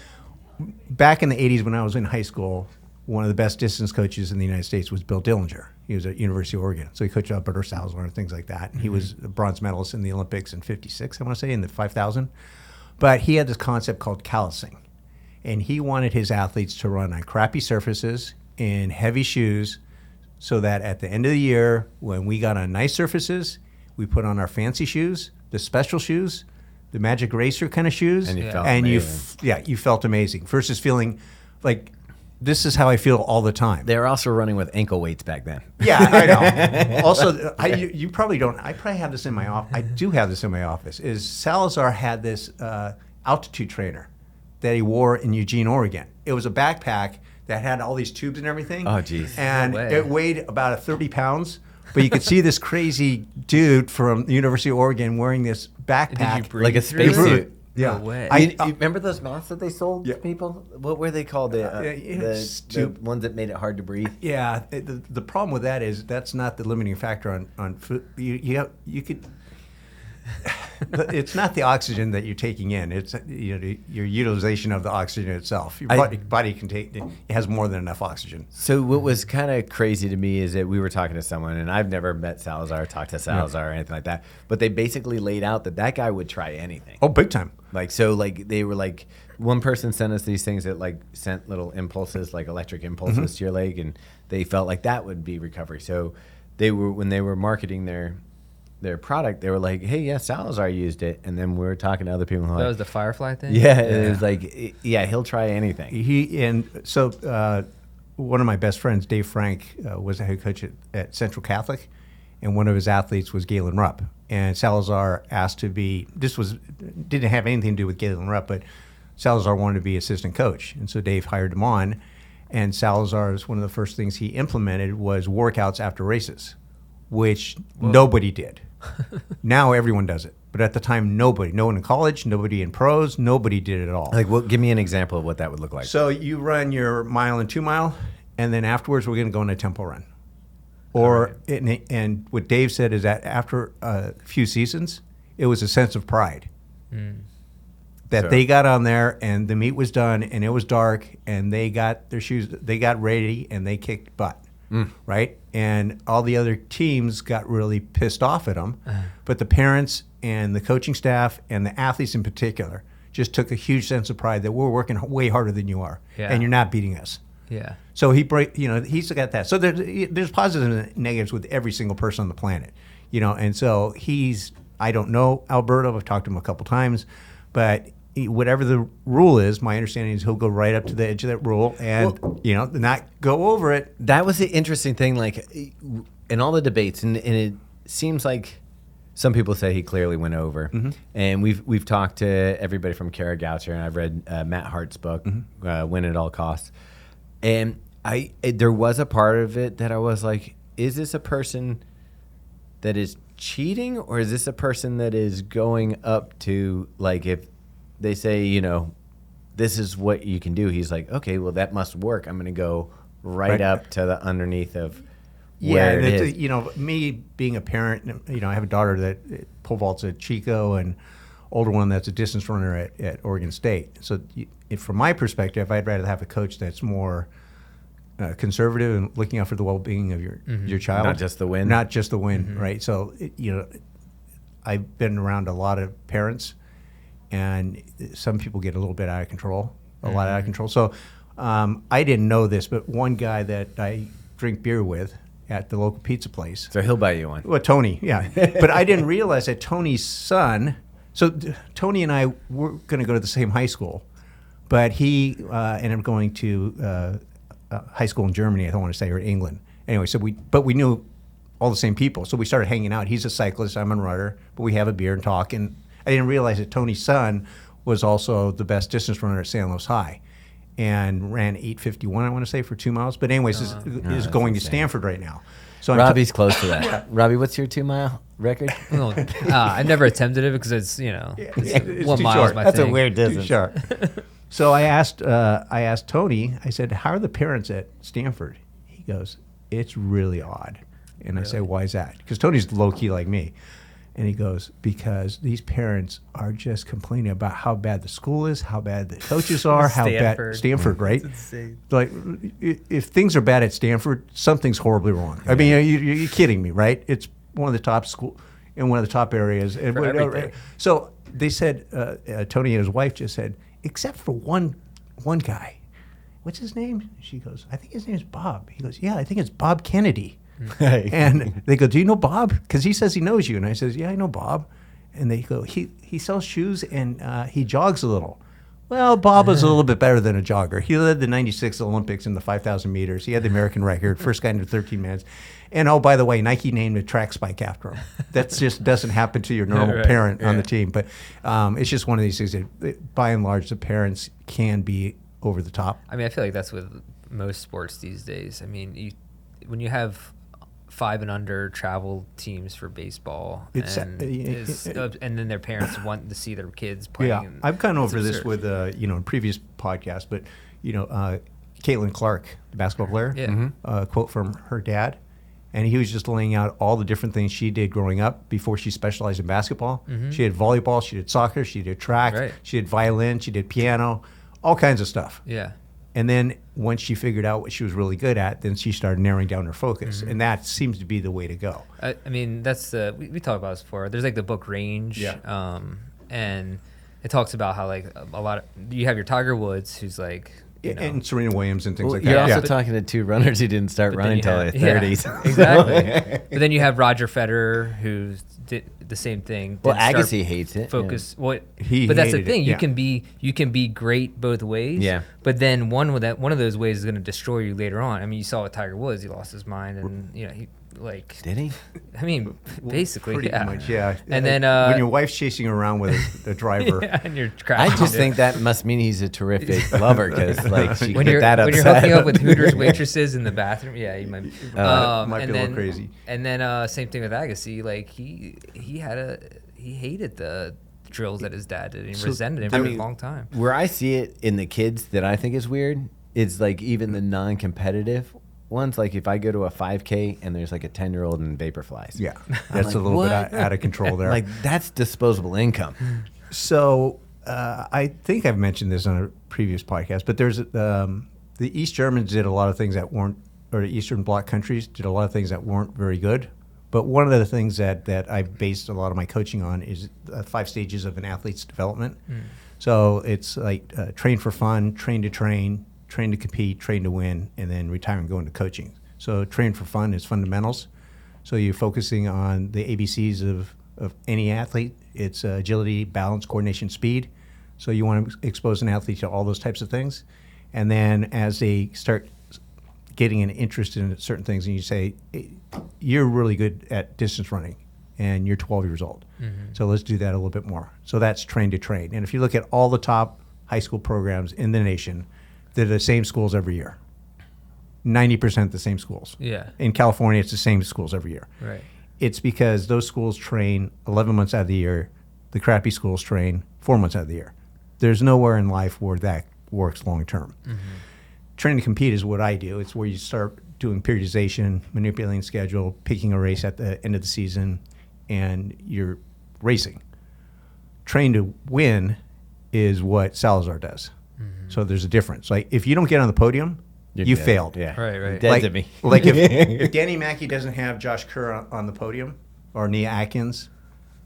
back in the 80s when I was in high school, one of the best distance coaches in the United States was Bill Dillinger. He was at University of Oregon. So he coached up at Salzburg and things like that. And he was a bronze medalist in the Olympics in 56, I want to say, in the 5,000. But he had this concept called callousing. And he wanted his athletes to run on crappy surfaces in heavy shoes so that at the end of the year, when we got on nice surfaces, we put on our fancy shoes, the special shoes, the Magic Racer kind of shoes. And you felt and amazing. you felt amazing versus feeling like this is how I feel all the time. They were also running with ankle weights back then. Yeah, I know. Also, you probably don't. I probably have this in my office. I do have this in my office. Is Salazar had this altitude trainer that he wore in Eugene, Oregon. It was a backpack that had all these tubes and everything. Oh, geez. And No way. it weighed about 30 pounds. But you could see this crazy dude from the University of Oregon wearing this backpack. Did you breathe Like a through spacesuit. it? Yeah. No way. You remember those masks that they sold to people? What were they called? The ones that made it hard to breathe? Yeah, the problem with that is that's not the limiting factor on food. You could it's not the oxygen that you're taking in. It's your utilization of the oxygen itself. Your body can take. It has more than enough oxygen. So what was kind of crazy to me is that we were talking to someone, and I've never met Salazar, talked to Salazar or anything like that, but they basically laid out that guy would try anything. Oh, big time. They were like, one person sent us these things that like sent little impulses, like electric impulses to your leg, and they felt like that would be recovery. So when they were marketing their product, they were like, hey, yeah, Salazar used it. And then we were talking to other people. That was the Firefly thing? Yeah, it was like, yeah, he'll try anything. One of my best friends, Dave Frank, was a head coach at Central Catholic, and one of his athletes was Galen Rupp. And Salazar asked to be, didn't have anything to do with Galen Rupp, but Salazar wanted to be assistant coach. And so Dave hired him on, and Salazar's, one of the first things he implemented was workouts after races, which nobody did. Now everyone does it. But at the time, no one in college, nobody in pros, nobody did it at all. Like, give me an example of what that would look like. So you run your 1 and 2 mile, and then afterwards we're going to go on a tempo run. And what Dave said is that after a few seasons, it was a sense of pride. They got on there and the meet was done and it was dark and they got their shoes, they got ready and they kicked butt, right? And all the other teams got really pissed off at them, but the parents and the coaching staff and the athletes in particular just took a huge sense of pride that we're working way harder than you are, and you're not beating us. Yeah. So he's got that. So there's positives and negatives with every single person on the planet, and so I don't know Alberto. I've talked to him a couple times, but whatever the rule is, my understanding is he'll go right up to the edge of that rule and, not go over it. That was the interesting thing, like, in all the debates, and it seems like some people say he clearly went over. And we've talked to everybody from Kara Goucher, and I've read Matt Hart's book, Win at All Costs. And there was a part of it that I was like, is this a person that is cheating, or is this a person that is going up to, like, if they say, this is what you can do, he's like, okay, well, that must work. I'm going to go right up to the underneath of where it is. Me being a parent, I have a daughter that pole vaults at Chico and older one that's a distance runner at Oregon State. So from my perspective, I'd rather have a coach that's more conservative and looking out for the well-being of your child. Not just the win. Not just the win, right? So, I've been around a lot of parents, and some people get a little bit out of control, a lot out of control. So I didn't know this, but one guy that I drink beer with at the local pizza place. So he'll buy you one. Well, Tony, yeah. But I didn't realize that Tony's son, so Tony and I were going to go to the same high school, but he ended up going to high school in Germany, I don't want to say, or England. Anyway, but we knew all the same people. So we started hanging out. He's a cyclist, I'm a runner, but we have a beer and talk. And I didn't realize that Tony's son was also the best distance runner at San Luis High and ran 8:51, I want to say, for 2 miles. But anyways, is going to Stanford right now. So Robbie's close to that. Robbie, what's your 2 mile record? I've never attempted it because it's, it's 1 too mile short. is my That's thing. a weird distance. Sure. So I asked Tony, I said, how are the parents at Stanford? He goes, it's really odd. And I said, why is that? Because Tony's low-key like me. And he goes, because these parents are just complaining about how bad the school is, how bad the coaches are, how bad Stanford, right? That's insane. Like, if things are bad at Stanford, something's horribly wrong. I mean, you're kidding me, right? It's one of the top school in one of the top areas. And everything. So they said, Tony and his wife just said, except for one guy. What's his name? She goes, I think his name's Bob. He goes, yeah, I think it's Bob Kennedy. And they go, do you know Bob? Because he says he knows you. And I says, yeah, I know Bob. And they go, he sells shoes and he jogs a little. Well, Bob was a little bit better than a jogger. He led the 96 Olympics in the 5,000 meters. He had the American record, first guy into 13 minutes. And oh, by the way, Nike named a track spike after him. That just doesn't happen to your normal parent on the team. But it's just one of these things that, by and large, the parents can be over the top. I mean, I feel like that's with most sports these days. I mean, when you have 5 and under travel teams for baseball, and then their parents want to see their kids playing. Yeah, I've gone over this with in previous podcasts, but Caitlin Clark, the basketball player, quote from her dad, And he was just laying out all the different things she did growing up before she specialized in basketball. She did volleyball, she did soccer, she did track, she did violin, she did piano, all kinds of stuff. Yeah. And then once she figured out what she was really good at, then she started narrowing down her focus. And that seems to be the way to go. I mean, that's we talked about this before. There's like the book Range. Yeah. And it talks about how like a lot of, you have your Tiger Woods, who's like, you know, and Serena Williams and things like You're that. also talking to two runners who didn't start running until their 30s. Exactly. But then you have Roger Federer, who did the same thing. Well, Agassi hates it. Focus. Yeah. What? He but that's the hated thing. it, You can be great both ways. Yeah. But then one of those ways is going to destroy you later on. I mean, you saw what Tiger Woods. He lost his mind, and you know he like. Did he? I mean, basically, Pretty much, yeah. And then when your wife's chasing you around with a driver. and you're I crashing. just think that must mean he's a terrific lover because like she when get you're that when upset. you're hooking up with Hooters waitresses in the bathroom, yeah, you might. Might and be a then little crazy. And then same thing with Agassi. Like he hated the drills that his dad did. And he resented him for a long time. Where I see it in the kids that I think is weird is like even the non-competitive ones. Like if I go to a 5K and there's like a 10-year-old in Vaporflies. Yeah, that's like, a little what? bit out of control there. Like that's disposable income. So I think I've mentioned this on a previous podcast, but there's the East Germans did a lot of things that weren't, or the Eastern Bloc countries did a lot of things that weren't very good. But one of the things that I based a lot of my coaching on is 5 stages of an athlete's development. So it's like train for fun, train to compete, train to win, and then retire and go into coaching. So train for fun is fundamentals. So you're focusing on the ABCs of any athlete. It's agility, balance, coordination, speed. So you want to expose an athlete to all those types of things. And then as they start getting an interest in certain things, and you say, hey, you're really good at distance running, and you're 12 years old. So let's do that a little bit more. So that's train to train. And if you look at all the top high school programs in the nation, they're the same schools every year. 90% the same schools. Yeah. In California, it's the same schools every year. Right. It's because those schools train 11 months out of the year. The crappy schools train 4 months out of the year. There's nowhere in life where that works long term. Train to compete is what I do. It's where you start doing periodization, manipulating schedule, picking a race at the end of the season, and you're racing. Train to win is what Salazar does. So there's a difference. Like if you don't get on the podium, you dead. failed. Yeah. Right. Dead Like, to me. like if Danny Mackey doesn't have Josh Kerr on the podium, or Nia Atkins,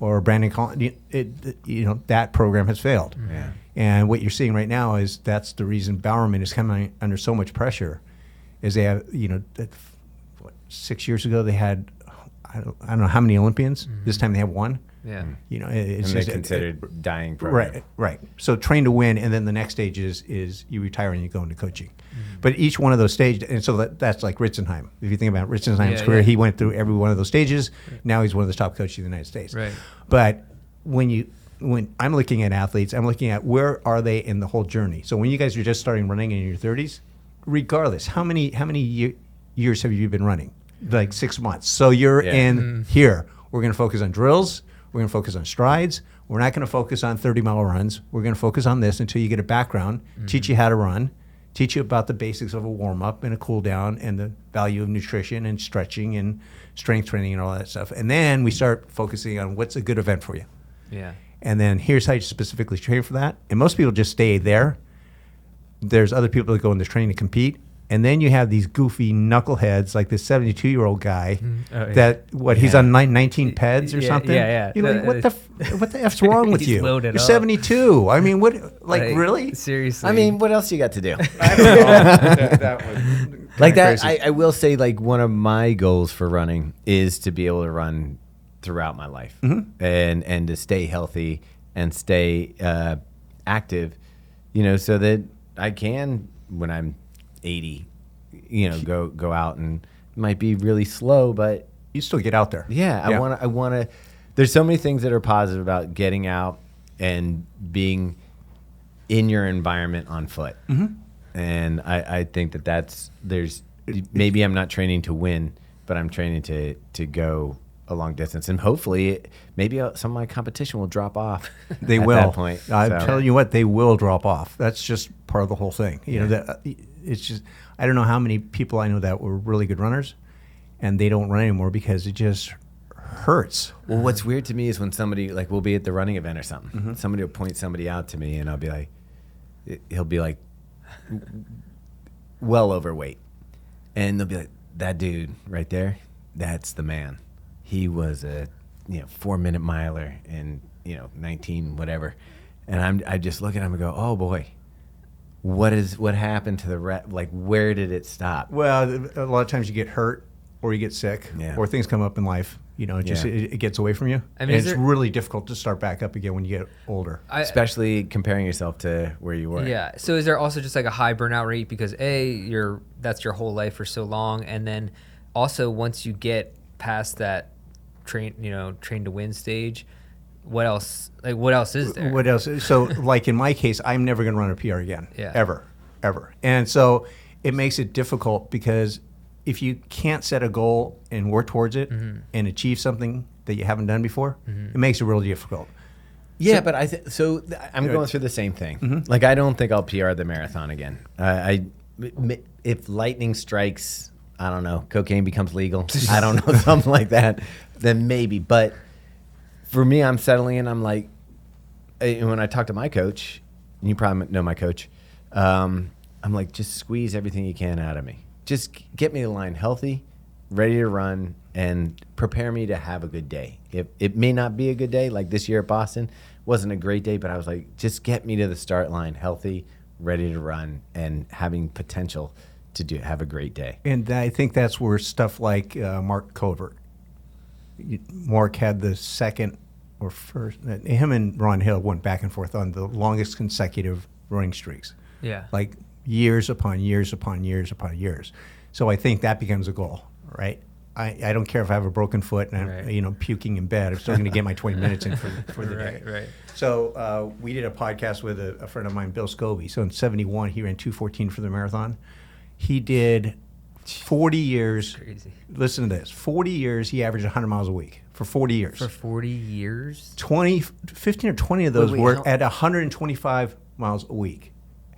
or Brandon Collins, that program has failed. Yeah. And what you're seeing right now is that's the reason Bowerman is coming under so much pressure, is they have 6 years ago they had I don't know how many Olympians. This time they have one. Yeah. It's And just they considered dying program. Right. So train to win, and then the next stage is you retire and you go into coaching. But each one of those stages, and so that's like Ritzenheim. If you think about Ritzenheim's career, he went through every one of those stages. Now he's one of the top coaches in the United States. Right. But when I'm looking at athletes, I'm looking at where are they in the whole journey. So when you guys are just starting running in your 30s, regardless, how many years have you been running? Like 6 months. So you're in here. We're going to focus on drills. We're going to focus on strides. We're not going to focus on 30-mile runs. We're going to focus on this until you get a background, teach you how to run, teach you about the basics of a warm-up and a cool-down and the value of nutrition and stretching and strength training and all that stuff. And then we start focusing on what's a good event for you. Yeah. And then here's how you specifically train for that. And most people just stay there. There's other people that go into training to compete. And then you have these goofy knuckleheads like this 72-year-old guy he's on 19 peds or something. Yeah. You're like, what the F's wrong with He's you? loaded You're up. 72. I mean, really? Seriously. I mean, what else you got to do? I don't know. that was Like that, crazy. I will say, like one of my goals for running is to be able to run throughout my life, and to stay healthy and stay active, so that I can, when I'm 80, go out, and it might be really slow, but You still get out there. yeah, I want to. There's so many things that are positive about getting out and being in your environment on foot. And I think there's maybe I'm not training to win, but I'm training to go a long distance, and hopefully maybe some of my competition will drop off. They at will. that point. I'm telling you what, they will drop off. That's just part of the whole thing. It's just, I don't know how many people I know that were really good runners, and they don't run anymore because it just hurts. Well, what's weird to me is when somebody, like, we'll be at the running event or something. Somebody will point somebody out to me, and I'll be like, he'll be like, well overweight. And they'll be like, that dude right there, that's the man. He was a 4-minute miler in 19 whatever, and I just look at him and go, oh boy, what happened to the like, where did it stop? Well, a lot of times you get hurt or you get sick or things come up in life. It gets away from you. I mean, it's really difficult to start back up again when you get older. Especially comparing yourself to where you were. Yeah. So is there also just like a high burnout rate because that's your whole life for so long, and then also once you get past that train to win stage, what else is there? What else? So like in my case, I'm never going to run a PR again. Yeah. Ever. And so it makes it difficult because if you can't set a goal and work towards it and achieve something that you haven't done before, it makes it really difficult. Yeah, but I'm going through the same thing. Like, I don't think I'll PR the marathon again. If lightning strikes, I don't know, cocaine becomes legal, I don't know, something like that, then maybe. But for me, I'm settling in. I'm like, when I talk to my coach, and you probably know my coach, I'm like, just squeeze everything you can out of me. Just get me the line healthy, ready to run, and prepare me to have a good day. It may not be a good day, like this year at Boston wasn't a great day, but I was like, just get me to the start line healthy, ready to run, and having potential to have a great day. And I think that's where stuff like Mark Covert. Mark had the second or first. Him and Ron Hill went back and forth on the longest consecutive running streaks. Yeah. Like years upon years upon years upon years. So I think that becomes a goal, right? I don't care if I have a broken foot and I'm puking in bed. I'm still going to get my 20 minutes in for the day. Right. So we did a podcast with a friend of mine, Bill Scobie. So in 71, he ran 2:14 for the marathon. He did 40 years. Crazy. Listen to this. 40 years, he averaged 100 miles a week for 40 years. For 40 years? 15 or 20 of those were at 125 miles a week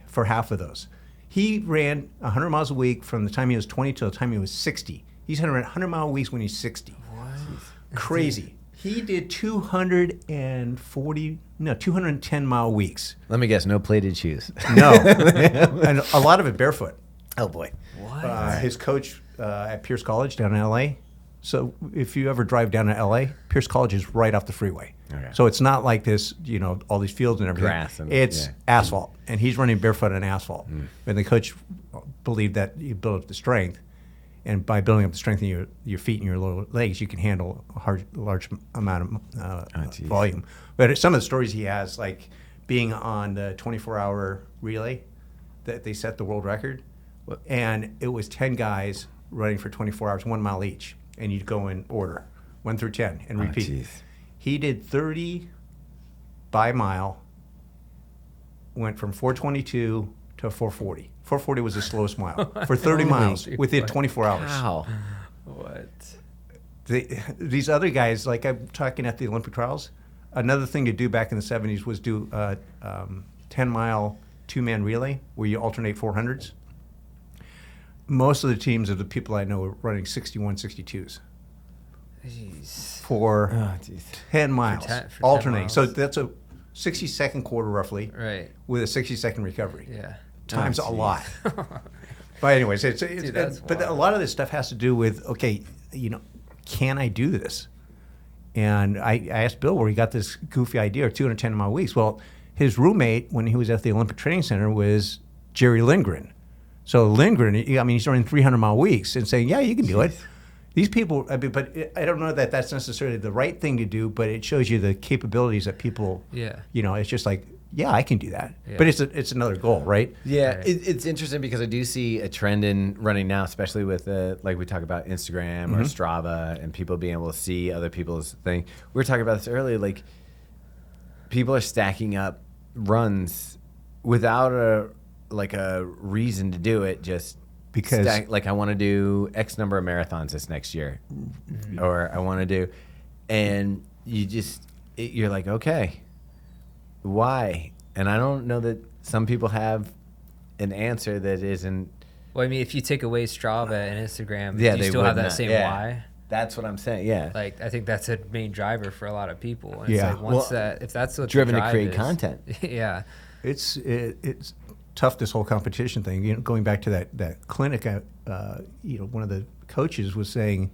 for half of those. He ran 100 miles a week from the time he was 20 till the time he was 60. He's going to run 100-mile weeks when he's 60. What? Crazy. He did 210-mile weeks. Let me guess, no plated shoes. No. And a lot of it barefoot. Oh, boy. What? His coach at Pierce College down in L.A. So if you ever drive down to L.A., Pierce College is right off the freeway. Okay. So it's not like this, all these fields and everything. Grass. It's asphalt. And he's running barefoot on asphalt. And the coach believed that you build up the strength. And by building up the strength in your feet and your lower legs, you can handle a large amount of volume. But some of the stories he has, like being on the 24-hour relay that they set the world record, and it was 10 guys running for 24 hours, 1 mile each, and you'd go in order, 1 through 10, and repeat. He did 30 by mile, went from 422 to 440. 440 was the slowest mile for 30 miles within 24 hours. Wow. What? These other guys, like I'm talking at the Olympic trials, another thing to do back in the 70s was do a 10-mile two-man relay where you alternate 400s. Most of the teams of the people I know are running 61, 62s. Jeez. For 10 miles, for alternating. 10 miles. So that's a 60-second quarter roughly, right, with a 60-second recovery. Yeah. Times a lot. But anyways, but a lot of this stuff has to do with, can I do this? And I asked Bill where he got this goofy idea of 210-mile weeks. Well, his roommate when he was at the Olympic Training Center was Jerry Lindgren. So Lindgren, he's running 300-mile weeks and saying, yeah, you can do it. These people, but I don't know that that's necessarily the right thing to do, but it shows you the capabilities that people, it's just like, yeah, I can do that. Yeah. But it's another goal, right? Yeah, right. It's interesting because I do see a trend in running now, especially with like we talk about Instagram or Strava and people being able to see other people's thing. We were talking about this earlier, like people are stacking up runs without a reason to do it, just because I want to do X number of marathons this next year, or I want to do, and you're like, okay. Why? And I don't know that some people have an answer that isn't Well, I mean, if you take away Strava and Instagram, Yeah, do you they still have would that not- same yeah. why? That's what I'm saying. Yeah. Like, I think that's a main driver for a lot of people. And Yeah. It's like once if that's what the driven to drive create is- content. Yeah. It's tough, this whole competition thing. Going back to that clinic, one of the coaches was saying,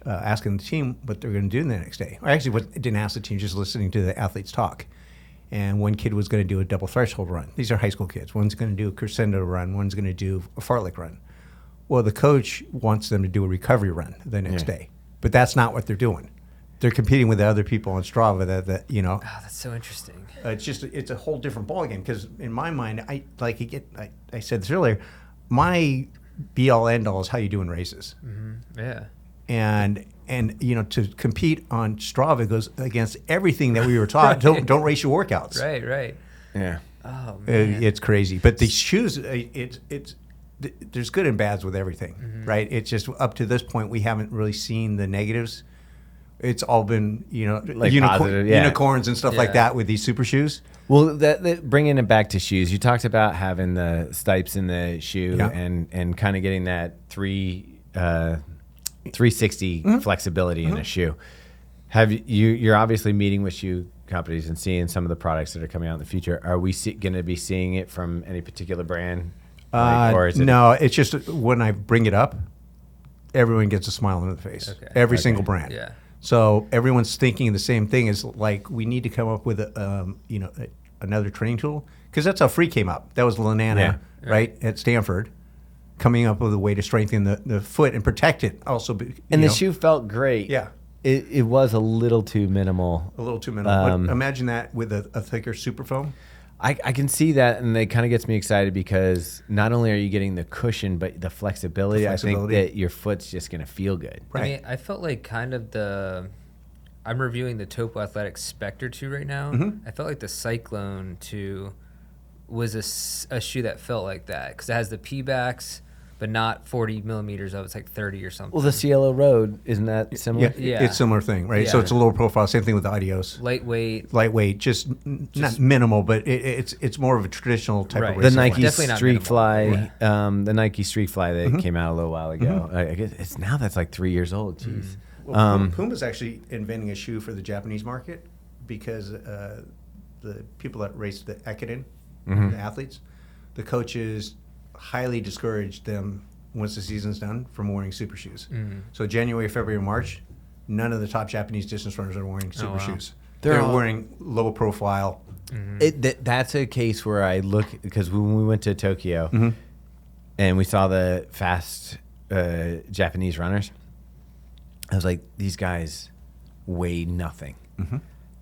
asking the team what they're going to do the next day. Or actually, didn't ask the team, just listening to the athletes talk. And one kid was going to do a double threshold run. These are high school kids. One's going to do a crescendo run. One's going to do a fartlek run. Well, the coach wants them to do a recovery run the next day, but that's not what they're doing. They're competing with the other people on Strava that Oh, that's so interesting. it's a whole different ballgame, because in my mind, I said this earlier, my be all end all is how you do in races. Mm-hmm. Yeah. And to compete on Strava goes against everything that we were taught. Don't race your workouts. Right. Yeah. Oh, man. It's crazy. But these shoes, there's good and bads with everything, right? It's just up to this point we haven't really seen the negatives. It's all been Like positive, yeah. unicorns and stuff like Yeah. that with these super shoes. Well, bringing it back to shoes, you talked about having the stipes in the shoe Yeah. and kind of getting that 360 flexibility in a shoe. You're obviously meeting with shoe companies and seeing some of the products that are coming out in the future. Are we going to be seeing it from any particular brand? Or is it No, it's just when I bring it up, everyone gets a smile on their face. Okay. Every single brand. Yeah. So everyone's thinking the same thing. Is like, we need to come up with another training tool, because that's how Free came up. That was Lanana, right, at Stanford, coming up with a way to strengthen the foot and protect it. Also, And the shoe felt great. Yeah. It was a little too minimal. a little too minimal. But imagine that with a thicker super foam. I can see that, and it kind of gets me excited because not only are you getting the cushion, but the flexibility. I think that your foot's just going to feel good. Right. I mean, I felt like kind of I'm reviewing the Topo Athletic Spectre 2 right now. I felt like the Cyclone 2 was a shoe that felt like that, because it has the P-backs, but not 40 millimeters of it. It's like 30 or something. Well, the Cielo Road, isn't that similar? Yeah. It's a similar thing, right? So Yeah. it's a lower profile. Same thing with the Adios. Lightweight. Just not minimal, but it's more of a traditional type Right. of The racing Nike Definitely not Street minimal. Fly, the Nike Street Fly that came out a little while ago. I guess that's like 3 years old. Jeez. Well, Puma's actually inventing a shoe for the Japanese market, because the people that race the Ekiden, the athletes, the coaches highly discouraged them once the season's done from wearing super shoes. So January, February, March, none of the top Japanese distance runners are wearing super shoes. They're wearing low profile. That's a case where I look, because when we went to Tokyo and we saw the fast Japanese runners, I was like, these guys weigh nothing.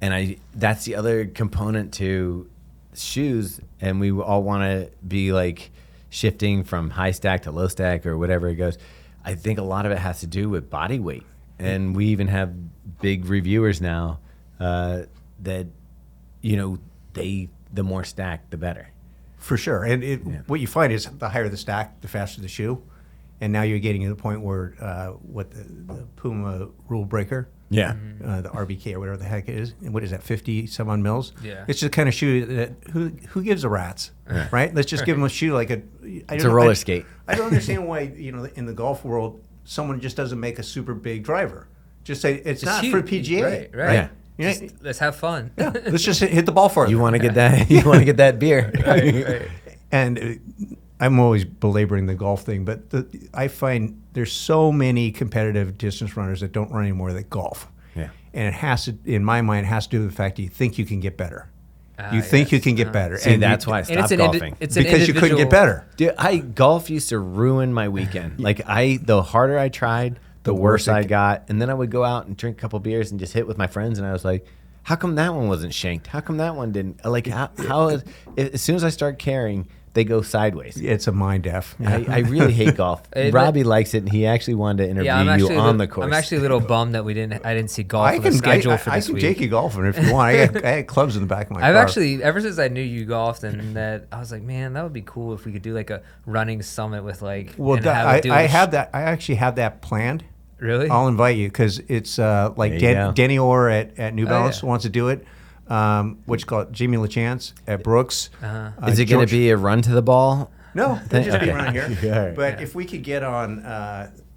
And that's the other component to shoes, and we all want to be like shifting from high stack to low stack or whatever it goes. I think a lot of it has to do with body weight, and we even have big reviewers now that the more stacked, the better. For sure. And what you find is the higher the stack, the faster the shoe. And now you're getting to the point where what the Puma rule breaker, the RBK or whatever the heck it is, and what is that, 50 some odd mils? Yeah. It's just the kind of shoe that who gives a rat's, right? Let's just give them a shoe like It's a roller skate. I don't understand why in the golf world someone just doesn't make a super big driver. Just say it's not huge. for PGA, Right. Yeah. Let's have fun. Let's just hit the ball for it. You want to get that? You want to get that beer? Right. And I'm always belaboring the golf thing, but I find there's so many competitive distance runners that don't run anymore that golf. Yeah. And it has to, in my mind, it has to do with the fact that you think you can get better. You think you can get better. See, that's why I stopped golfing. Because you couldn't get better. Dude, golf used to ruin my weekend. Like the harder I tried, the worse I got. And then I would go out and drink a couple beers and just hit with my friends. And I was like, how come that one wasn't shanked? How come that one didn't? Like, as soon as I start caring, they go sideways. It's a mind F. I really hate golf. Robbie likes it, and he actually wanted to interview you on the course. I'm actually a little bummed that I didn't see golf on the schedule for this week. I can take you golfing if you want. I had clubs in the back of my car. I've actually, ever since I knew you golfed, and that I was like, man, that would be cool if we could do like a running summit with like. Well, I have that. I actually have that planned. Really? I'll invite you, because it's like Denny Orr at New Balance wants to do it. What you call it, Jamie LaChance at Brooks. Is it going to be a run to the ball? No, they just be around here. Yeah. But if we could get on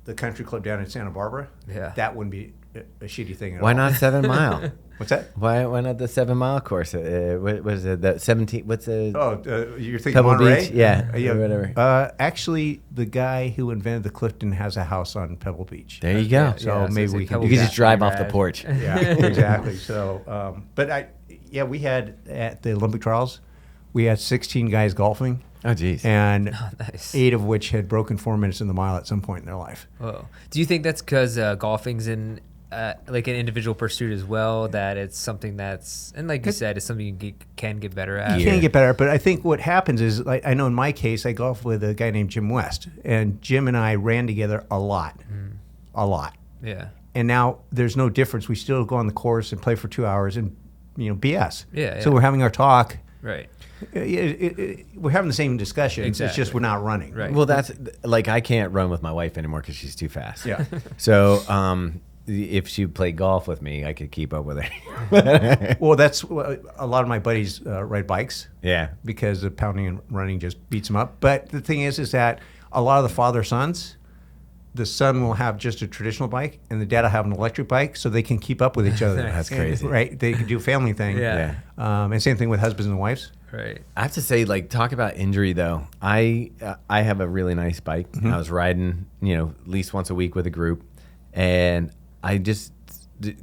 the country club down in Santa Barbara, that wouldn't be a shitty thing at all. Why not 7 Mile? What's that? Why not the 7 Mile course? What was it? The 17? What's the? You're thinking Pebble Monterey? Beach? Yeah, or whatever. Actually, the guy who invented the Clifton has a house on Pebble Beach. There you go. So maybe we can. You could just drive off the porch. Yeah, exactly. So, we had at the Olympic trials, we had 16 guys golfing. Oh, geez. And nice. 8 of which had broken 4 minutes in the mile at some point in their life. Whoa. Do you think that's because golfing's in like an individual pursuit as well, that it's something that's, and like you said, it's something you can get better at? You can get better, but I think what happens is, like, I know in my case, I golf with a guy named Jim West, and Jim and I ran together a lot. Yeah. And now there's no difference. We still go on the course and play for 2 hours and, BS. Yeah. So we're having our talk. Right. We're having the same discussions. Exactly. It's just we're not running. Right. Well, that's like I can't run with my wife anymore because she's too fast. Yeah. So if she played golf with me, I could keep up with her. Well, that's a lot of my buddies ride bikes. Yeah. Because the pounding and running just beats them up. But the thing is that a lot of the father-sons, the son will have just a traditional bike, and the dad will have an electric bike, so they can keep up with each other. That's crazy. Right? They can do a family thing. Yeah. And same thing with husbands and wives. Right. I have to say, like, talk about injury though. I have a really nice bike. I was riding, at least once a week with a group, and a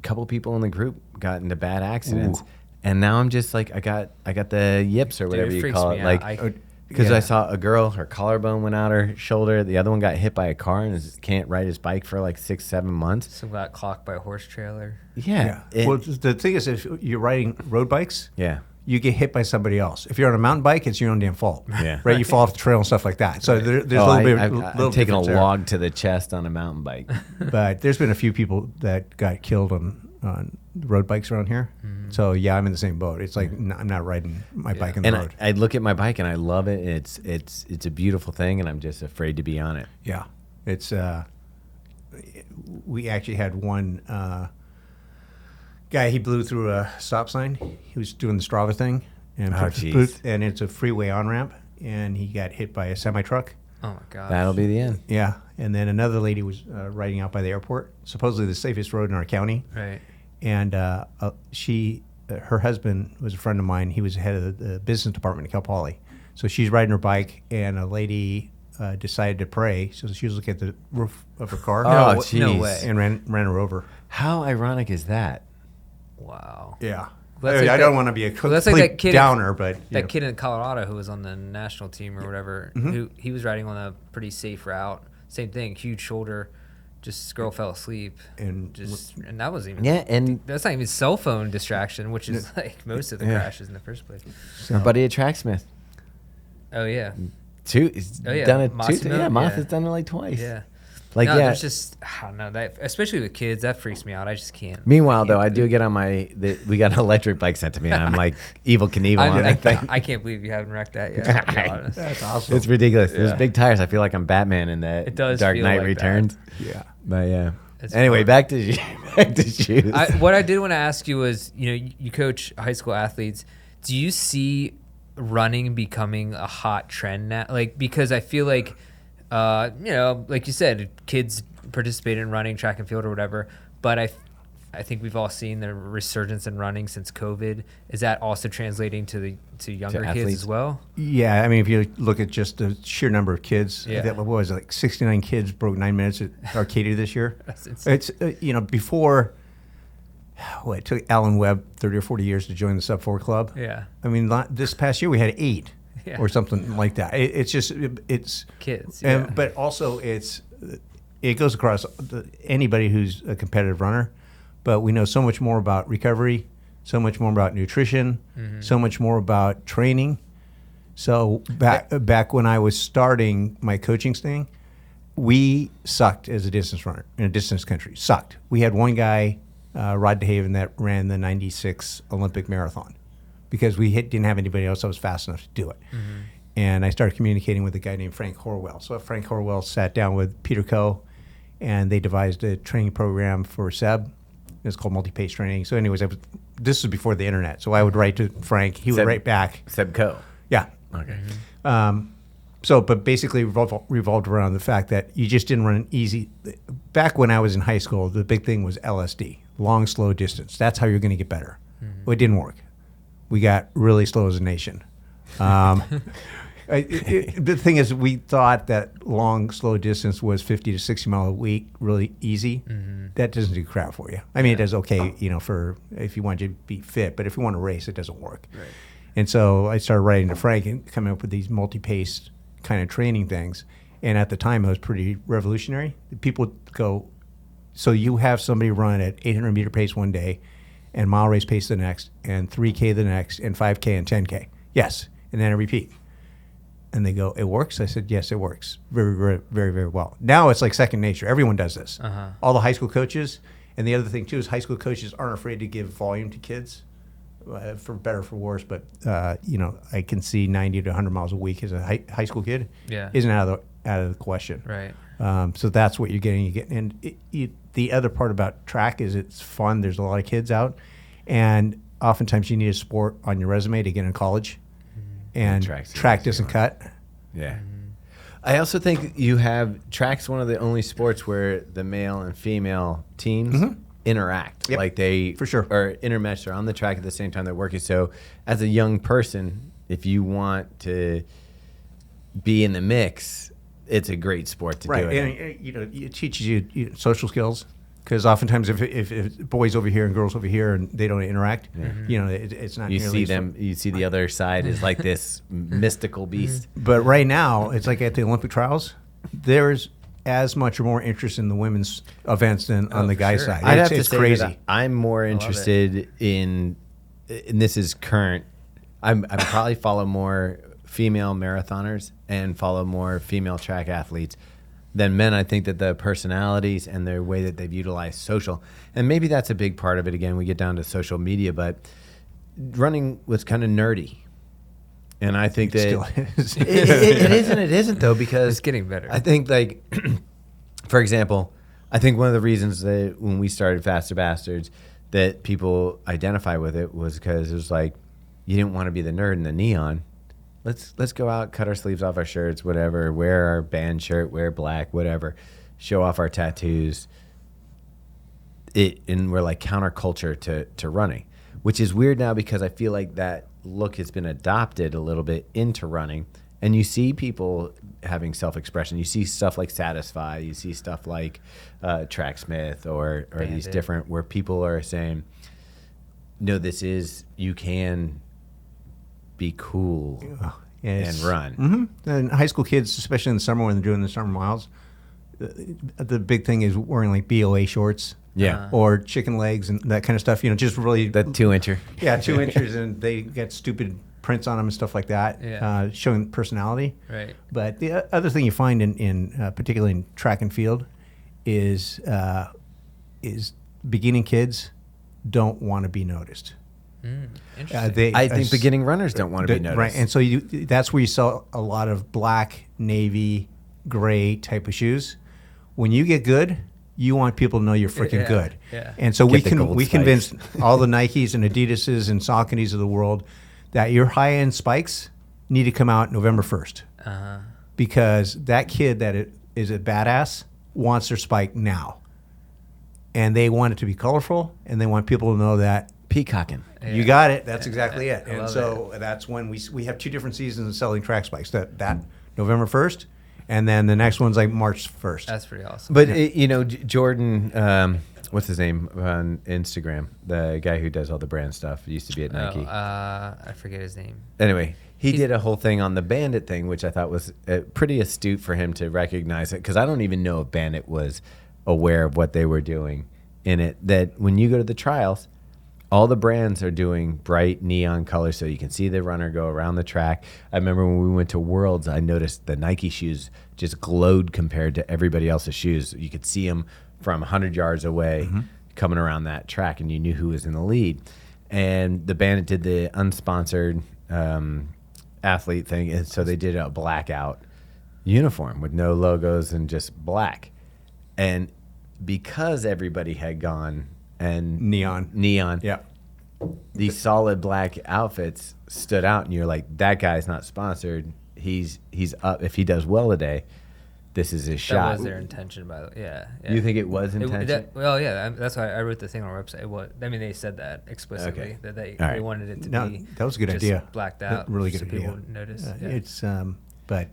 couple people in the group got into bad accidents, and now I'm just like, I got the yips or whatever you call it, like. Because I saw a girl, her collarbone went out her shoulder. The other one got hit by a car and can't ride his bike for like 6-7 months. Some got clocked by a horse trailer. Yeah. Well, the thing is, if you're riding road bikes, Yeah. you get hit by somebody else. If you're on a mountain bike, it's your own damn fault. Yeah. Right? You fall off the trail and stuff like that. So there's a little bit. I've taken a log to the chest on a mountain bike. But there's been a few people that got killed on road bikes around here. So yeah, I'm in the same boat. It's like I'm not riding my bike on the road. I look at my bike and I love it. It's a beautiful thing, and I'm just afraid to be on it. Yeah, it's. We actually had one guy. He blew through a stop sign. He was doing the Strava thing, and and it's a freeway on ramp, and he got hit by a semi truck. Oh my God. That'll be the end. Yeah, and then another lady was riding out by the airport, supposedly the safest road in our county. Right. And her husband was a friend of mine. He was head of the business department at Cal Poly. So she's riding her bike, and a lady decided to pray. So she was looking at the roof of her car. Oh, jeez. No way. And ran her over. How ironic is that? Wow. Yeah. Well, that's like I don't want to be a complete that's like that kid downer, but that kid in Colorado who was on the national team or whatever, who he was riding on a pretty safe route. Same thing, huge shoulder. Just girl fell asleep, and that wasn't even. Yeah, and that's not even cell phone distraction, which is like most of the crashes in the first place. Our buddy at Tracksmith. Oh yeah. He's done it two. Yeah, Martha's done it like twice. Yeah. Like, no, yeah. there's just, I don't know, that, especially with kids, that freaks me out. I just can't. Meanwhile, though, I do get on we got an electric bike sent to me, and I'm like Evil Knievel on that thing. I can't believe you haven't wrecked that yet. To be honest. that's awesome. It's ridiculous. Yeah. Those big tires, I feel like I'm Batman in that It does Dark feel Knight like Returns. that. Yeah. But yeah. It's Anyway, fun. back to shoes. What I did want to ask you was, you coach high school athletes. Do you see running becoming a hot trend now? Like, because I feel like, like you said, kids participate in running, track and field or whatever, but I think we've all seen the resurgence in running since COVID. Is that also translating to younger kids athletes? as well? Yeah, I mean, if you look at just the sheer number of kids, what was it, like 69 kids broke 9 minutes at Arcadia this year. That's insane. It's before. It took Alan Webb 30 or 40 years to join the Sub 4 Club. Yeah. I mean, this past year we had 8 or something like that. It's just it's kids. Yeah. But also it goes across anybody who's a competitive runner. But we know so much more about recovery, so much more about nutrition, so much more about training. So back when I was starting my coaching thing, we sucked as a distance runner in a distance country. Sucked. We had one guy, Rod DeHaven, that ran the 96 Olympic marathon because we didn't have anybody else that was fast enough to do it. And I started communicating with a guy named Frank Horwell. So Frank Horwell sat down with Peter Coe, and they devised a training program for Seb. It's called multi-pace training. So anyways, this was before the internet. So I would write to Frank. He would write back. Seb Coe. Yeah. Okay. But basically revolved around the fact that you just didn't run an easy. Back when I was in high school, the big thing was LSD, long, slow distance. That's how you're going to get better. Well, it didn't work. We got really slow as a nation. The thing is, we thought that long, slow distance was 50 to 60 mile a week, really easy. That doesn't do crap for you. I mean, it does okay, for if you want to be fit, but if you want to race, it doesn't work. Right. And so I started writing to Frank and coming up with these multi-pace kind of training things. And at the time, it was pretty revolutionary. People go, so you have somebody run at 800 meter pace one day, and mile race pace the next, and 3K the next, and 5K and 10K. Yes, and then I repeat. And they go, it works? I said, yes, it works. Very, very, very, very well. Now it's like second nature. Everyone does this. All the high school coaches. And the other thing, too, is high school coaches aren't afraid to give volume to kids, for better or for worse. But, I can see 90 to 100 miles a week as a high school kid isn't out of the question. Right. So that's what you're getting. And the other part about track is it's fun. There's a lot of kids out. And oftentimes you need a sport on your resume to get in college. And track doesn't cut. Yeah. I also think track's one of the only sports where the male and female teams interact. Yep. Like they for sure are intermeshed. They're on the track at the same time they're working. So as a young person, if you want to be in the mix, it's a great sport to do it. And it teaches you social skills. Because oftentimes, if boys over here and girls over here and they don't interact, it's not. You see them. Fun. You see the other side is like this mystical beast. But right now, it's like at the Olympic trials. There's as much or more interest in the women's events than on the guy side. I'd have to it's say crazy. That I'm more interested in, and this is current. I probably follow more female marathoners and follow more female track athletes than men. I think that the personalities and the way that they've utilized social, and maybe that's a big part of it. Again, we get down to social media, but running was kind of nerdy. And I think that still is. it is and it isn't, though, because it's getting better. I think, like, for example, I think one of the reasons that when we started Faster Bastards that people identify with it was because it was like, you didn't want to be the nerd in the neon. Let's go out, cut our sleeves off our shirts, whatever, wear our band shirt, wear black, whatever, show off our tattoos. And we're like counterculture to running, which is weird now because I feel like that look has been adopted a little bit into running. And you see people having self-expression. You see stuff like Satisfy. You see stuff like Tracksmith or these different where people are saying, no, you can be cool and run. Mm-hmm. And high school kids, especially in the summer when they're doing the summer miles, the big thing is wearing like BOA shorts. Yeah. Or chicken legs and that kind of stuff. Just really. That 2-incher. Yeah, 2 inches, and they get stupid prints on them and stuff like that, showing personality. Right. But the other thing you find in particularly in track and field is beginning kids don't want to be noticed. Interesting. I think beginning runners don't want to be noticed. Right, and so that's where you saw a lot of black, navy, gray type of shoes. When you get good, you want people to know you're freaking good. Yeah. And so we convinced all the Nikes and Adidases and Sauconys of the world that your high-end spikes need to come out November 1st. Because that kid that is a badass wants their spike now. And they want it to be colorful, and they want people to know that peacocking. You got it. That's exactly it. And so that's when we have two different seasons of selling track spikes. That November 1st, and then the next one's like March 1st. That's pretty awesome. But Jordan, what's his name on Instagram? The guy who does all the brand stuff. He used to be at Nike. I forget his name. Anyway, he did a whole thing on the Bandit thing, which I thought was pretty astute for him to recognize it, because I don't even know if Bandit was aware of what they were doing in it. That when you go to the trials, all the brands are doing bright neon colors so you can see the runner go around the track. I remember when we went to Worlds, I noticed the Nike shoes just glowed compared to everybody else's shoes. You could see them from 100 yards away coming around that track, and you knew who was in the lead. And the Bandit did the unsponsored athlete thing, and so they did a blackout uniform with no logos and just black. And because everybody had gone and neon, yeah, these solid black outfits stood out, and you're like, that guy's not sponsored, he's up. If he does well today, this is his That shot. was their intention, by the way. Yeah. You think it was intention? Well, yeah. That's why I wrote the thing on our website. They said that explicitly, that they wanted it to be. That was a good just idea. Blacked out. Really good so idea. People wouldn't notice. It's but.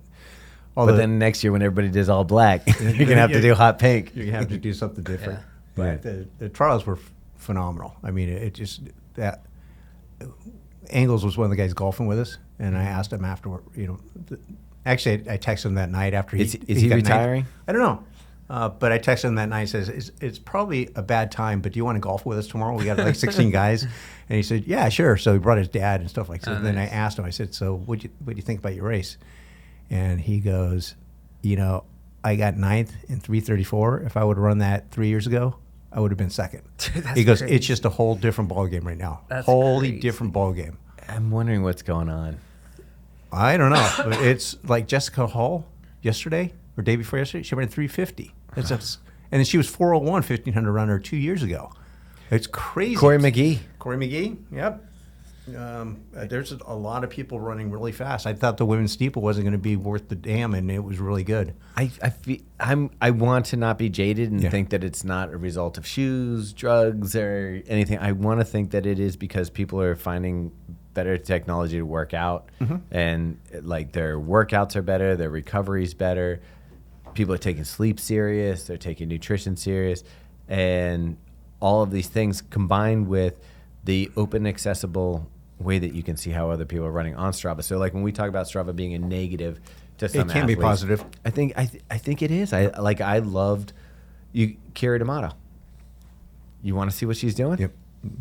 But then next year when everybody does all black, you're gonna have to do hot pink. You're gonna have to do something different. Yeah. But the trials were phenomenal. I mean, it just that. Angles was one of the guys golfing with us, and I asked him afterward. Actually, I texted him that night after Is he got retiring? I don't know. But I texted him that night. Says it's probably a bad time, but do you want to golf with us tomorrow? We got like 16 guys, and he said, "Yeah, sure." So he brought his dad and stuff like that. And then I asked him. I said, "So what do you think about your race?" And he goes, I got 9th in 3:34. If I would have run that 3 years ago, I would have been second. Dude, he goes, crazy. "It's just a whole different ball game right now. That's Wholly crazy. different ball game." I'm wondering what's going on. I don't know. But it's like Jessica Hall yesterday or day before yesterday. She ran 350. And then she was 401 1500 runner 2 years ago. It's crazy. Corey McGee. Yep. There's a lot of people running really fast. I thought the women's steeple wasn't going to be worth the damn, and it was really good. I want to not be jaded and think that it's not a result of shoes, drugs, or anything. I want to think that it is because people are finding better technology to work out, and like their workouts are better, their recovery's better. People are taking sleep serious, they're taking nutrition serious, and all of these things combined with the open, accessible way that you can see how other people are running on Strava. So, like when we talk about Strava being a negative to some It can be athletes, positive. I think it is. I loved Kira D'Amato. You want to see what she's doing? Yep.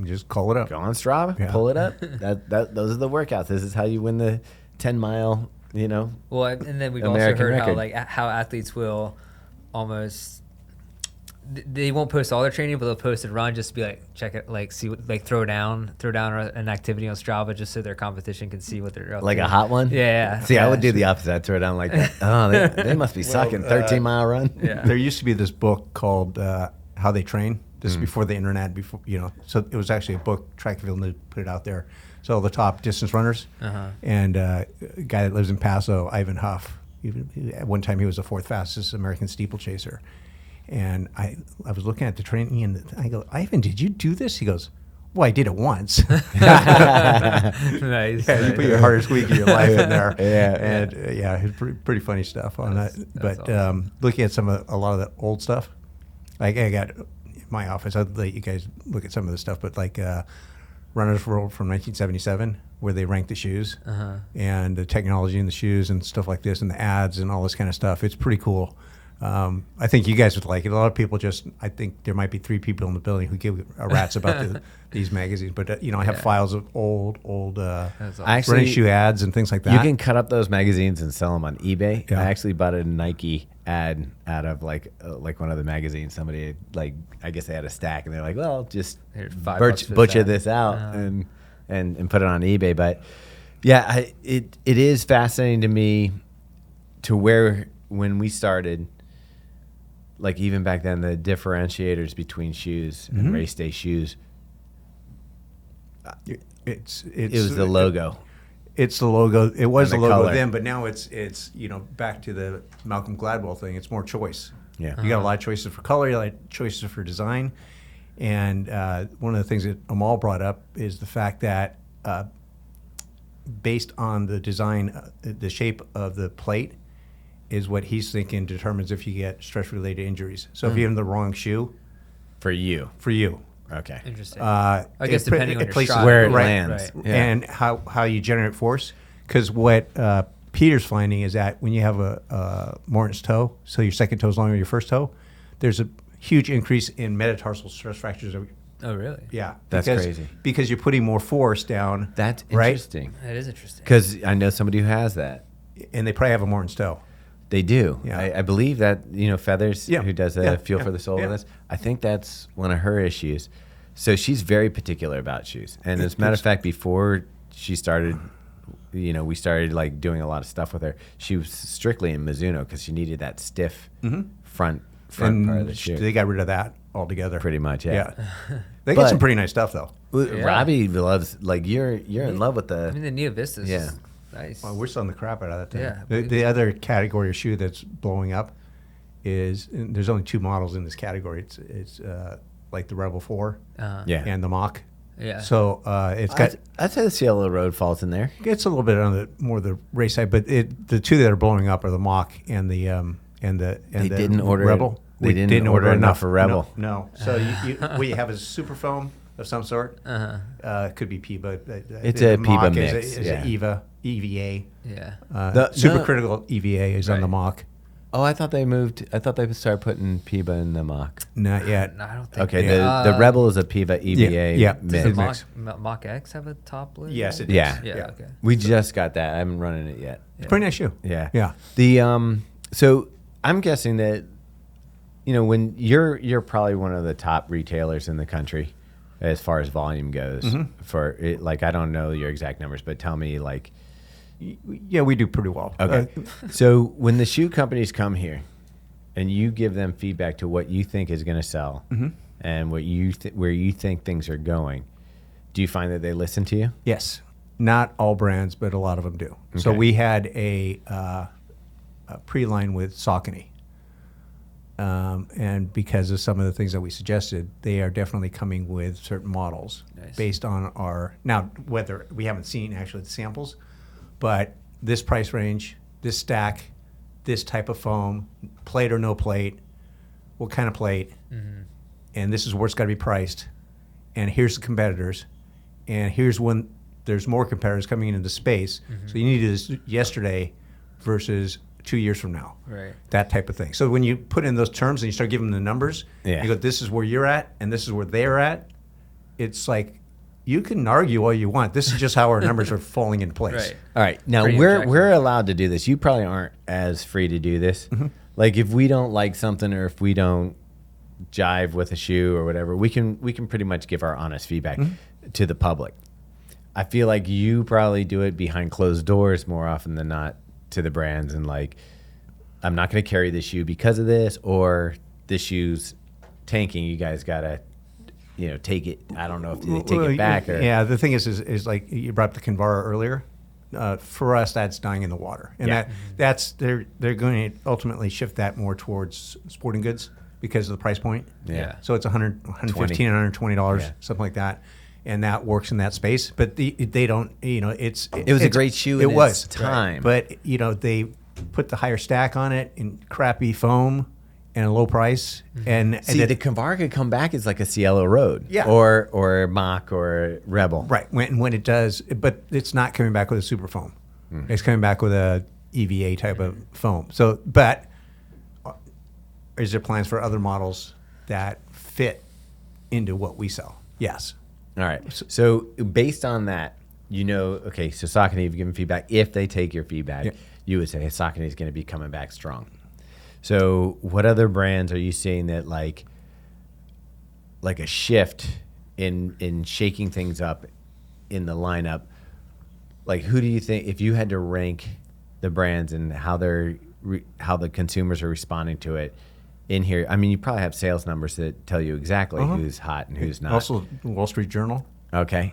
Just call it up. Go on Strava, pull it up. Those are the workouts. This is how you win the 10-mile. Well, and then we've American also heard record. how athletes will almost. They won't post all their training, but they'll post a run just to be like, check it, like see what, like throw down an activity on Strava just so their competition can see what they're up Like to. a hot one? Yeah. See, I would do the opposite. I'd throw it down like that. Oh, they must be sucking. 13-mile run. Yeah. There used to be this book called How They Train. This is before the internet, so it was actually a book. Track and Field News put it out there. So the top distance runners, and a guy that lives in Paso, Ivan Huff. At one time, he was the 4th fastest American steeplechaser. And I was looking at the training, and I go, "Ivan, did you do this?" He goes, "Well, I did it once." Nice. Yeah, you put your hardest week of your life in there. Yeah. And it's pretty funny stuff on that. That's But awesome. looking at a lot of the old stuff, like I got in my office, I'd let you guys look at some of the stuff, but like Runner's World from 1977, where they rank the shoes and the technology in the shoes and stuff like this and the ads and all this kind of stuff. It's pretty cool. I think you guys would like it. A lot of people I think there might be 3 people in the building who give a rat's about these magazines. But, I have files of old awesome. running shoe ads and things like that. You can cut up those magazines and sell them on eBay. Yeah. I actually bought a Nike ad out of like one of the magazines. Somebody I guess they had a stack and they're like, well, just Here's $5 for butcher this this out and put it on eBay. But yeah, it is fascinating to me to where when we started. Like even back then, the differentiators between shoes and race day shoes. It was the logo. It's the logo. It was the And the logo color. then, but now it's back to the Malcolm Gladwell thing. It's more choice. Yeah. You got a lot of choices for color. You got a lot of choices for design. And one of the things that Amal brought up is the fact that based on the design, the shape of the plate, is what he's thinking determines if you get stress-related injuries. So if you have the wrong shoe, For you. Okay. Interesting. I guess depending on your places stride. Where it right, lands. right. Yeah. and how you generate force. Because what Peter's finding is that when you have a Morton's toe, so your second toe is longer than your first toe, there's a huge increase in metatarsal stress fractures. Oh, really? Yeah, That's crazy. Because you're putting more force down. That's right? interesting. That is interesting. Because I know somebody who has that. And they probably have a Morton's toe. They do. Yeah. I believe that, Feathers, Yeah. who does Yeah. Feel Yeah. for the Soul Yeah. with us, I think that's one of her issues. So she's very particular about shoes. And as a matter of fact, before she started, we started like doing a lot of stuff with her, she was strictly in Mizuno because she needed that stiff front And part of the shoe. they got rid of that altogether. Pretty much, yeah. They got But- some pretty nice stuff, though. Well, Yeah. Robbie loves, like, you're in love with the... I mean, the Neo Vistas. Yeah. Nice. Well, we're selling the crap out of that thing. Yeah, The other category of shoe that's blowing up is, and there's only 2 models in this category. It's like the Rebel 4 Yeah. and the Mach. Yeah. So it's got, I'd say the Cielo Road falls in there. it's a little bit on the more the race side, but the 2 that are blowing up are the Mach and the They didn't order Rebel. They We didn't order enough for Rebel. No. So we have a super foam of some sort. It could be PIBA. It's The a PIBA Mach mix, Is yeah. a EVA. Yeah. Supercritical EVA is on the Right. Mach. Oh, I thought they started putting PIBA in the Mach. Not yet. No, I don't think. Okay, Yeah. the Rebel is a PIBA EVA yeah. mix. Does the mix. Mach X have a top lid? Yes, it Yeah. does. Yeah. Okay. We just got that. I haven't run it yet. It's a pretty nice shoe. Yeah. Yeah. The so I'm guessing that when you're probably one of the top retailers in the country as far as volume goes for it, like I don't know your exact numbers, but tell me like Yeah, we do pretty well. okay. So when the shoe companies come here and you give them feedback to what you think is going to sell and what where you think things are going, do you find that they listen to you? Yes. Not all brands, but a lot of them do. So Okay. we had a pre-line with Saucony. And because of some of the things that we suggested, they are definitely coming with certain models Nice. based on now whether we haven't seen actually the samples, but this price range, this stack, this type of foam, plate or no plate, what kind of plate, and this is where it's got to be priced, and here's the competitors, and here's when there's more competitors coming into the space, so you need to do this yesterday versus 2 years from now. Right. That type of thing. So when you put in those terms and you start giving them the numbers, Yeah. you go, this is where you're at and this is where they're at. It's like, you can argue all you want. This is just how our numbers are falling into place. Right. All right. Now Pretty we're objective. allowed to do this. You probably aren't as free to do this. Like if we don't like something or if we don't jive with a shoe or whatever, we can pretty much give our honest feedback to the public. I feel like you probably do it behind closed doors more often than not to the brands and like, I'm not going to carry this shoe because of this, or this shoe's tanking. You guys got to, take it. I don't know if they take it back or. Yeah, the thing is like you brought up the Kinvara earlier. For us, that's dying in the water, and Yeah. that's they're going to ultimately shift that more towards sporting goods because of the price point. Yeah. So it's $115, $120, Yeah. something like that, and that works in that space. But they don't, It was a great shoe. It in was its time, but they put the higher stack on it in crappy foam and a low price, and see, and the Kinvara could come back as like a Cielo Road, Yeah. or Mach or Rebel, right when it does, but it's not coming back with a super foam. It's coming back with a EVA type of foam. So, but is there plans for other models that fit into what we sell? Yes. All right. So based on that, okay, so Saucony, you've given feedback. If they take your feedback, Yeah. you would say hey, Saucony is going to be coming back strong. So what other brands are you seeing that like a shift in shaking things up in the lineup? Like who do you think, if you had to rank the brands and how how the consumers are responding to it in here? I mean, you probably have sales numbers that tell you exactly who's hot and who's not. Also, Wall Street Journal. Okay.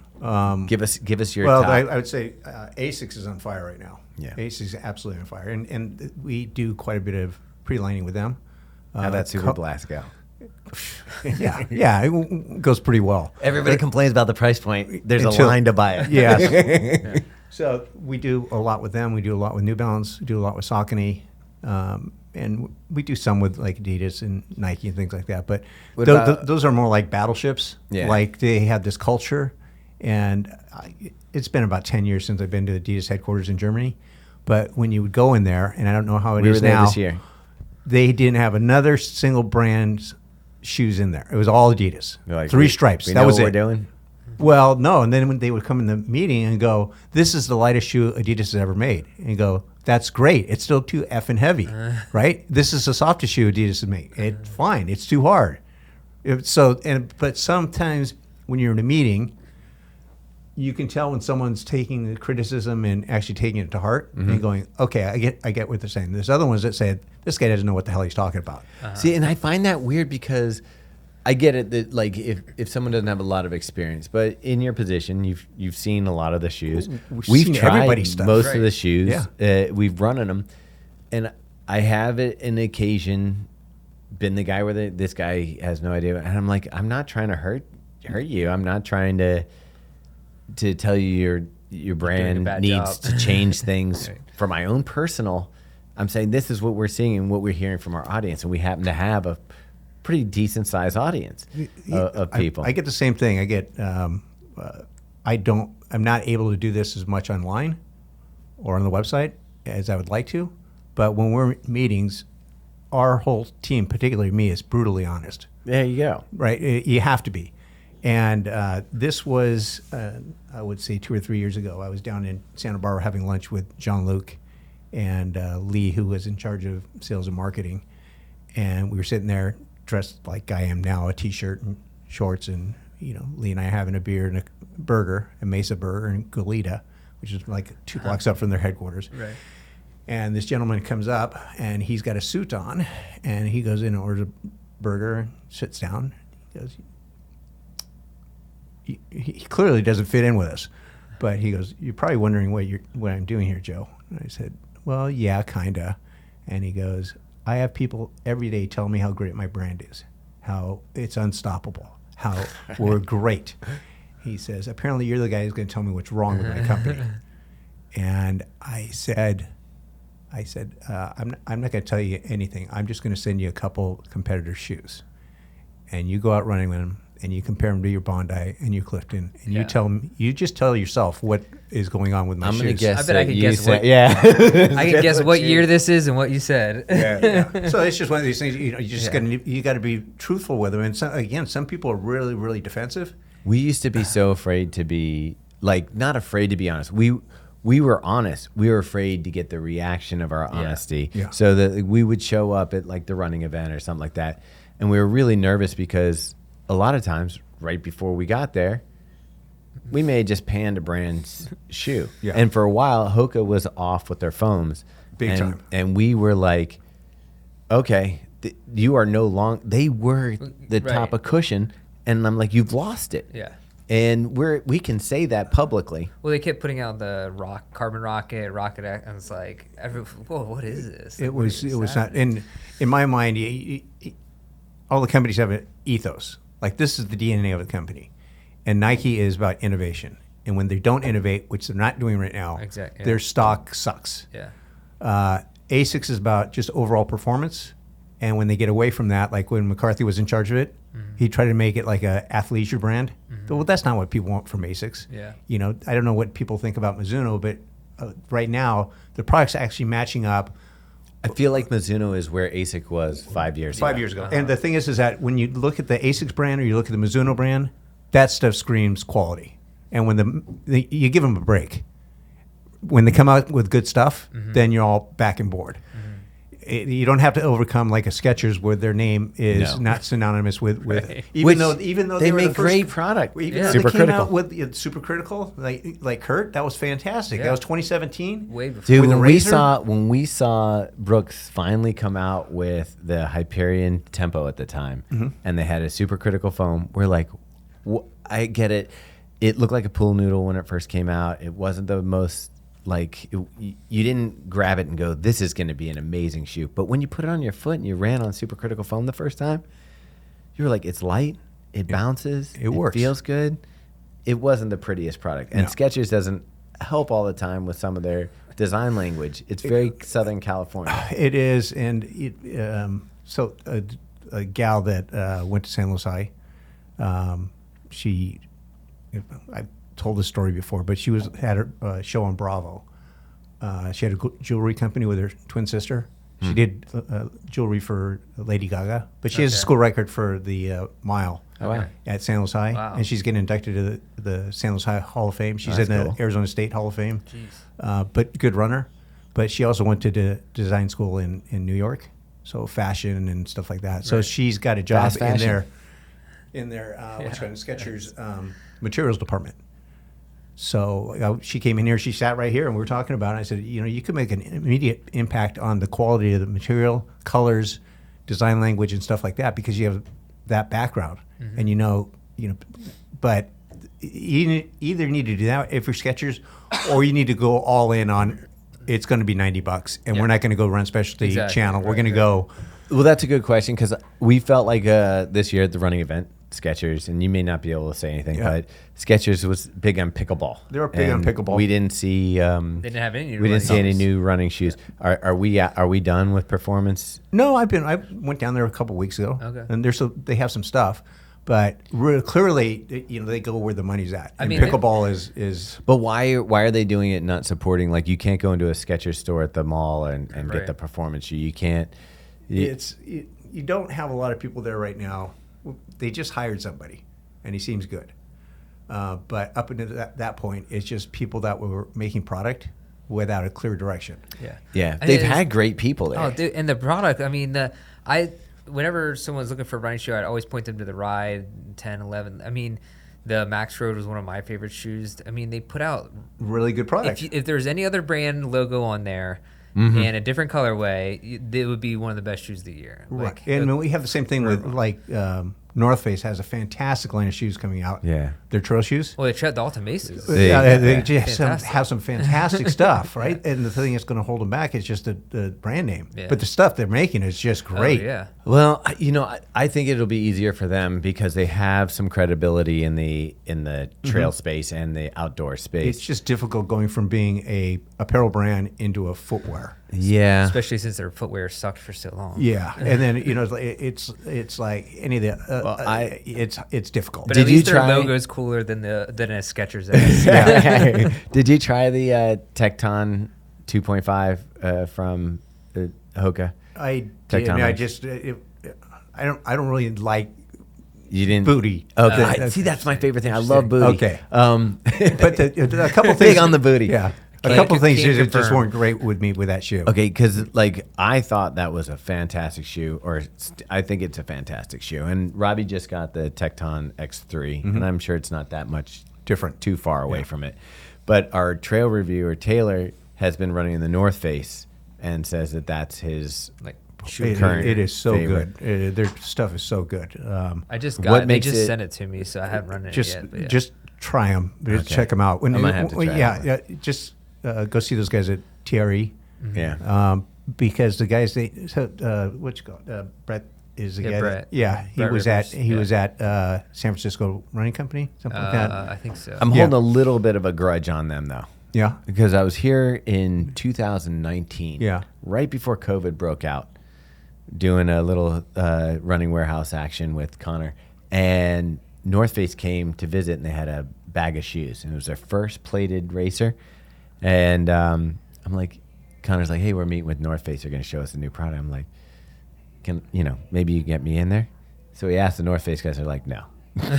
Give us your Well, top. I would say ASICS is on fire right now. Yeah. ASICS is absolutely on fire, and we do quite a bit of pre-lining with them. How'd that Super Blast go? yeah, it goes pretty well. Everybody complains about the price point. There's Until- a line to buy it. Yes. So we do a lot with them. We do a lot with New Balance. We do a lot with Saucony, and we do some with like Adidas and Nike and things like that. But What about- those are more like battleships. Yeah. Like they have this culture, and it's been about 10 years since I've been to the Adidas headquarters in Germany. But when you would go in there, and I don't know how it is We were there now, this year. they didn't have another single brand's shoes in there. It was all Adidas. They're like, 3 we- stripes. We That know was what it. we're doing. Well, no, and then when they would come in the meeting and go, "This is the lightest shoe Adidas has ever made," and you go, "That's great. It's still too effing heavy, right? This is the softest shoe Adidas has made. It's fine. It's too hard." But sometimes when you're in a meeting, you can tell when someone's taking the criticism and actually taking it to heart and going, "Okay, I get what they're saying." There's other ones that said, "This guy doesn't know what the hell he's talking about." See, and I find that weird because I get it that like if someone doesn't have a lot of experience, but in your position, you've seen a lot of the shoes. We've seen tried everybody's stuff. most Right. of the shoes. Yeah. We've run in them, and I have it an occasion been the guy where this guy has no idea, and I'm like, I'm not trying to hurt you. I'm not trying to tell you your brand bad needs job. to change things Right. for my own personal. I'm saying this is what we're seeing and what we're hearing from our audience, and we happen to have a pretty decent sized audience of people. I get the same thing. I get I'm not able to do this as much online or on the website as I would like to, but when we're in meetings, our whole team, particularly me, is brutally honest. There you go. Right, you have to be. And this was, I would say, 2 or 3 years ago. I was down in Santa Barbara having lunch with Jean-Luc and Lee, who was in charge of sales and marketing. And we were sitting there dressed like I am now, a T-shirt and shorts. And, Lee and I having a beer and a burger, a Mesa burger in Goleta, which is like 2 blocks up from their headquarters. Right. And this gentleman comes up, and he's got a suit on. And he goes in and orders a burger and sits down. He goes... He clearly doesn't fit in with us, but he goes, "You're probably wondering what I'm doing here, Joe." And I said, "Well, yeah, kinda." And he goes, "I have people every day tell me how great my brand is, how it's unstoppable, how we're great." He says, "Apparently, you're the guy who's going to tell me what's wrong with my company." And I said, I'm not going to tell you anything. I'm just going to send you a couple competitors' shoes, and you go out running with them. And you compare them to your Bondi and your Clifton, and you just tell yourself what is going on with my shoes. I'm gonna guess. I bet I can guess what. Yeah, I can guess what year this is and what you said. Yeah. So it's just one of these things. You just got to be truthful with them. And some people are really, really defensive. We used to be so afraid to be not afraid to be honest. We were honest. We were afraid to get the reaction of our honesty. Yeah. So that we would show up at like the running event or something like that, and we were really nervous because a lot of times, right before we got there, we may have just panned a brand's shoe. Yeah. And for a while, Hoka was off with their foams. Big time. And we were like, okay, you are no longer, they were the top of cushion. And I'm like, you've lost it. Yeah. And we can say that publicly. Well, they kept putting out the carbon rocket, rocket, and it's like, whoa, what is this? It was not in my mind. All the companies have an ethos. Like, this is the DNA of the company. And Nike is about innovation. And when they don't innovate, which they're not doing right now, Exactly, yeah. their stock sucks. Yeah. ASICS is about just overall performance. And when they get away from that, like when McCarthy was in charge of it, he tried to make it like a athleisure brand. Well, that's not what people want from ASICS. Yeah. I don't know what people think about Mizuno, but right now, the product's actually matching up. I feel like Mizuno is where ASIC was 5 years ago. 5 years ago. And the thing is that when you look at the ASICS brand or you look at the Mizuno brand, that stuff screams quality. And when you give them a break. When they come out with good stuff, then you're all back and board. You don't have to overcome like a Skechers where their name is not synonymous with Right. even though they were make the first, great product. even though Super they came critical. out with Supercritical, like Kurt, that was fantastic. Yeah. That was 2017. Way before. Dude, With the when we saw Brooks finally come out with the Hyperion Tempo at the time, and they had a supercritical foam, we're like, I get it. It looked like a pool noodle when it first came out. It wasn't the most you didn't grab it and go, this is going to be an amazing shoe. But when you put it on your foot and you ran on supercritical foam the first time, you were like, it's light, it bounces, it works. feels good. It wasn't the prettiest product. And No. Skechers doesn't help all the time with some of their design language. It's very Southern California. It is, and so a gal that went to San Luis High, I told this story before, but she had her show on Bravo. She had a jewelry company with her twin sister. She did jewelry for Lady Gaga, but she has a school record for the mile at San Luis High, Wow. and she's getting inducted to the San Luis High Hall of Fame. She's That's in cool. the Arizona State Hall of Fame, Jeez. but good runner. But she also went to the design school in New York, so fashion and stuff like that. So Right. she's got a job Fast fashion. in their Skechers materials department. So she came in here, she sat right here, and we were talking about it. I said, you could make an immediate impact on the quality of the material, colors, design language, and stuff like that, because you have that background, and you know, but you either need to do that if you're Skechers, or you need to go all in on it's going to be $90, and we're not going to go run specialty channel. We're going to go. Well, that's a good question because we felt like this year at the running event, Skechers, and you may not be able to say anything, but Skechers was big on pickleball. They were big on pickleball. We didn't see. They didn't have any. We didn't see any new running shoes. Are we done with performance? No, I went down there a couple weeks ago. Okay. And they have some stuff, but really, clearly, they go where the money's at. I and mean, pickleball is. But why are they doing it? Not supporting, like, you can't go into a Skechers store at the mall and get the performance shoe. You can't. You don't have a lot of people there right now. They just hired somebody, and he seems good. But up until that point, it's just people that were making product without a clear direction. Yeah. They've had great people there. Oh, dude, and the product. I mean, whenever someone's looking for a running shoe, I'd always point them to the Ride 10, 11. I mean, the Max Road was one of my favorite shoes. I mean, they put out really good product. If there's any other brand logo on there. And a different colorway, it would be one of the best shoes of the year. Right. And we have the same thing with North Face has a fantastic line of shoes coming out. Yeah. Their trail shoes. Well, they tried the Alta Mesas. They just have some fantastic stuff, right? And the thing that's going to hold them back is just the brand name. Yeah. But the stuff they're making is just great. Oh, yeah. Well, I think it'll be easier for them because they have some credibility in the trail space and the outdoor space. It's just difficult going from being a apparel brand into a footwear. Yeah. Especially since their footwear sucked for so long. Yeah, and then it's like any of the it's difficult. But Did at least you their try- logo's cooler than a Skechers is. Did you try the Tecton 2.5 from Hoka? I did. I don't really like You didn't booty. Okay, see, that's my favorite thing. I love booty. Okay, but a couple things big on the booty. Yeah, Can't- a couple things can't just confirm. weren't great with me with that shoe. Okay, because I thought that was a fantastic shoe, or I think it's a fantastic shoe. And Robbie just got the Tecton X3, and I'm sure it's not that much Different. too far away from it. But our trail reviewer Taylor has been running in the North Face and says that that's his current. It is so favorite. good. Their stuff is so good. I just What got it. They makes just it- sent it to me, so I haven't run it yet. But yeah. Just try them. Okay. Check them out. I might have to try yeah, just go see those guys at TRE. Yeah. Because the guys what you call it? Brett is the guy. Brett. He Brett was Rivers. at San Francisco Running Company, something like that. I think so. I'm holding a little bit of a grudge on them, though. Yeah. Because I was here in 2019, Yeah. right before COVID broke out, doing a little running warehouse action with Connor, and North Face came to visit, and they had a bag of shoes, and it was their first plated racer, and I'm like, Connor's like, hey, we're meeting with North Face, they're going to show us a new product. I'm like, maybe you can get me in there? So we asked the North Face guys, they're like, no. I'm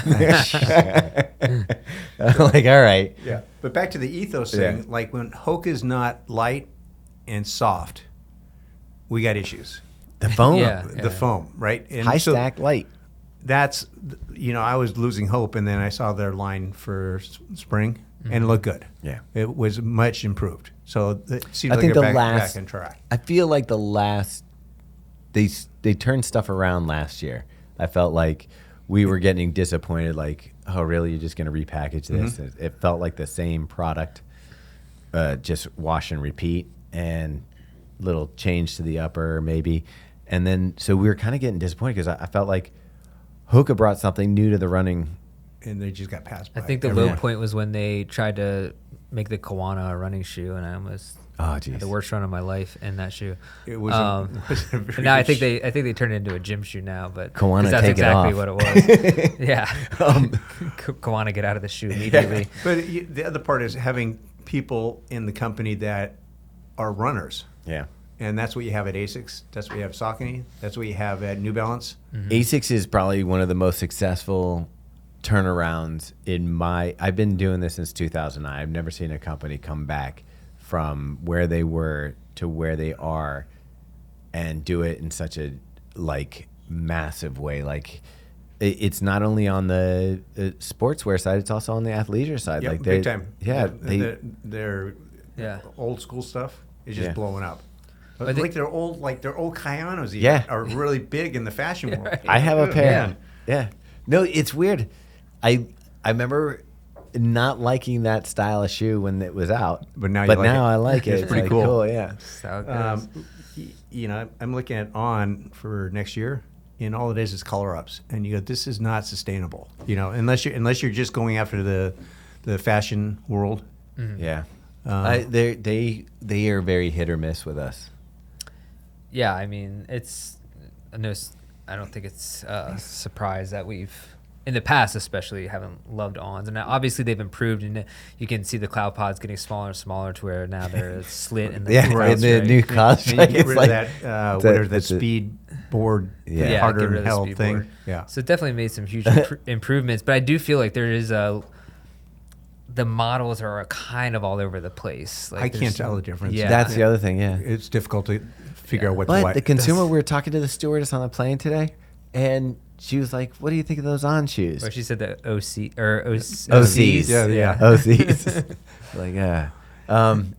like, all right. Yeah. But back to the ethos thing, like when Hoka's not light and soft, we got issues. The foam. The foam, right? And High so stack light. that's, I was losing hope, and then I saw their line for spring, and it looked good. Yeah. It was much improved. So it seems I like think they're the back on track. I feel like they turned stuff around last year. I felt like we were getting disappointed, like, oh, really? You're just going to repackage this? It felt like the same product, just wash and repeat, and little change to the upper maybe. And then, so we were kind of getting disappointed because I felt like Hoka brought something new to the running. And they just got passed by. I think the low point was when they tried to make the Kawana a running shoe, and I almost had the worst run of my life in that shoe. It wasn't a very now I good think they turned it into a gym shoe now, but Kawana, 'cause that's take it exactly off. what it was. Yeah, Kawana, get out of the shoe immediately. But the other part is having people in the company that are runners. Yeah. And that's what you have at ASICS. That's what you have at Saucony. That's what you have at New Balance. ASICS is probably one of the most successful turnarounds I've been doing this since 2009. I've never seen a company come back from where they were to where they are and do it in such a massive way. Like, it's not only on the sportswear side, it's also on the athleisure side. Yep, like big time. Yeah, their old school stuff is just blowing up. Like their old Kayanos are really big in the fashion world. I have a pair. Yeah. No, it's weird. I remember not liking that style of shoe when it was out, But now I like it. It's pretty cool. Yeah. That's how it goes. You know, I'm looking at On for next year, and all it is color ups, and you go, this is not sustainable. You know, unless you're just going after the fashion world. Yeah. They are very hit or miss with us. Yeah, I mean, I don't think it's a surprise that we've, in the past especially, haven't loved Ons. And now obviously they've improved, and you can see the cloud pods getting smaller and smaller to where now they're a slit in the the new cost. And you get rid of that, whatever that speed board, harder and held thing. Board. Yeah. So it definitely made some huge improvements. But I do feel like there is the models are kind of all over the place. Like I can't tell the difference. Yeah. That's the other thing, yeah. It's difficult to figure out what's But what. the consumer, we were talking to the stewardess on the plane today, and she was like, what do you think of those On shoes? Or she said the OC or OCs. Yeah. OCs. Like,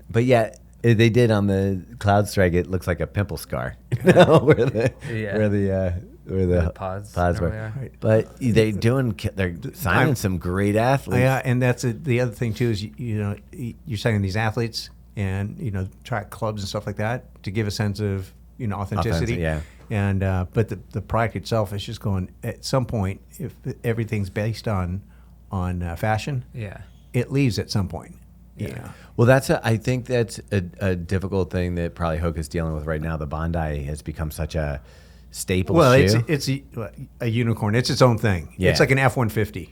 but yeah, they did on the Cloud Strike. It looks like a pimple scar, where the pods were. Right. But they're signing some great athletes. Yeah, and that's the other thing too is you're signing these athletes and track clubs and stuff like that to give a sense of authenticity. Yeah. And but the product itself is just going at some point, if everything's based on fashion, it leaves at some point. Yeah. Well, I think that's a difficult thing that probably Hoka's dealing with right now. The Bondi has become such a staple shoe. It's a unicorn. It's its own thing. Yeah. It's like an F-150.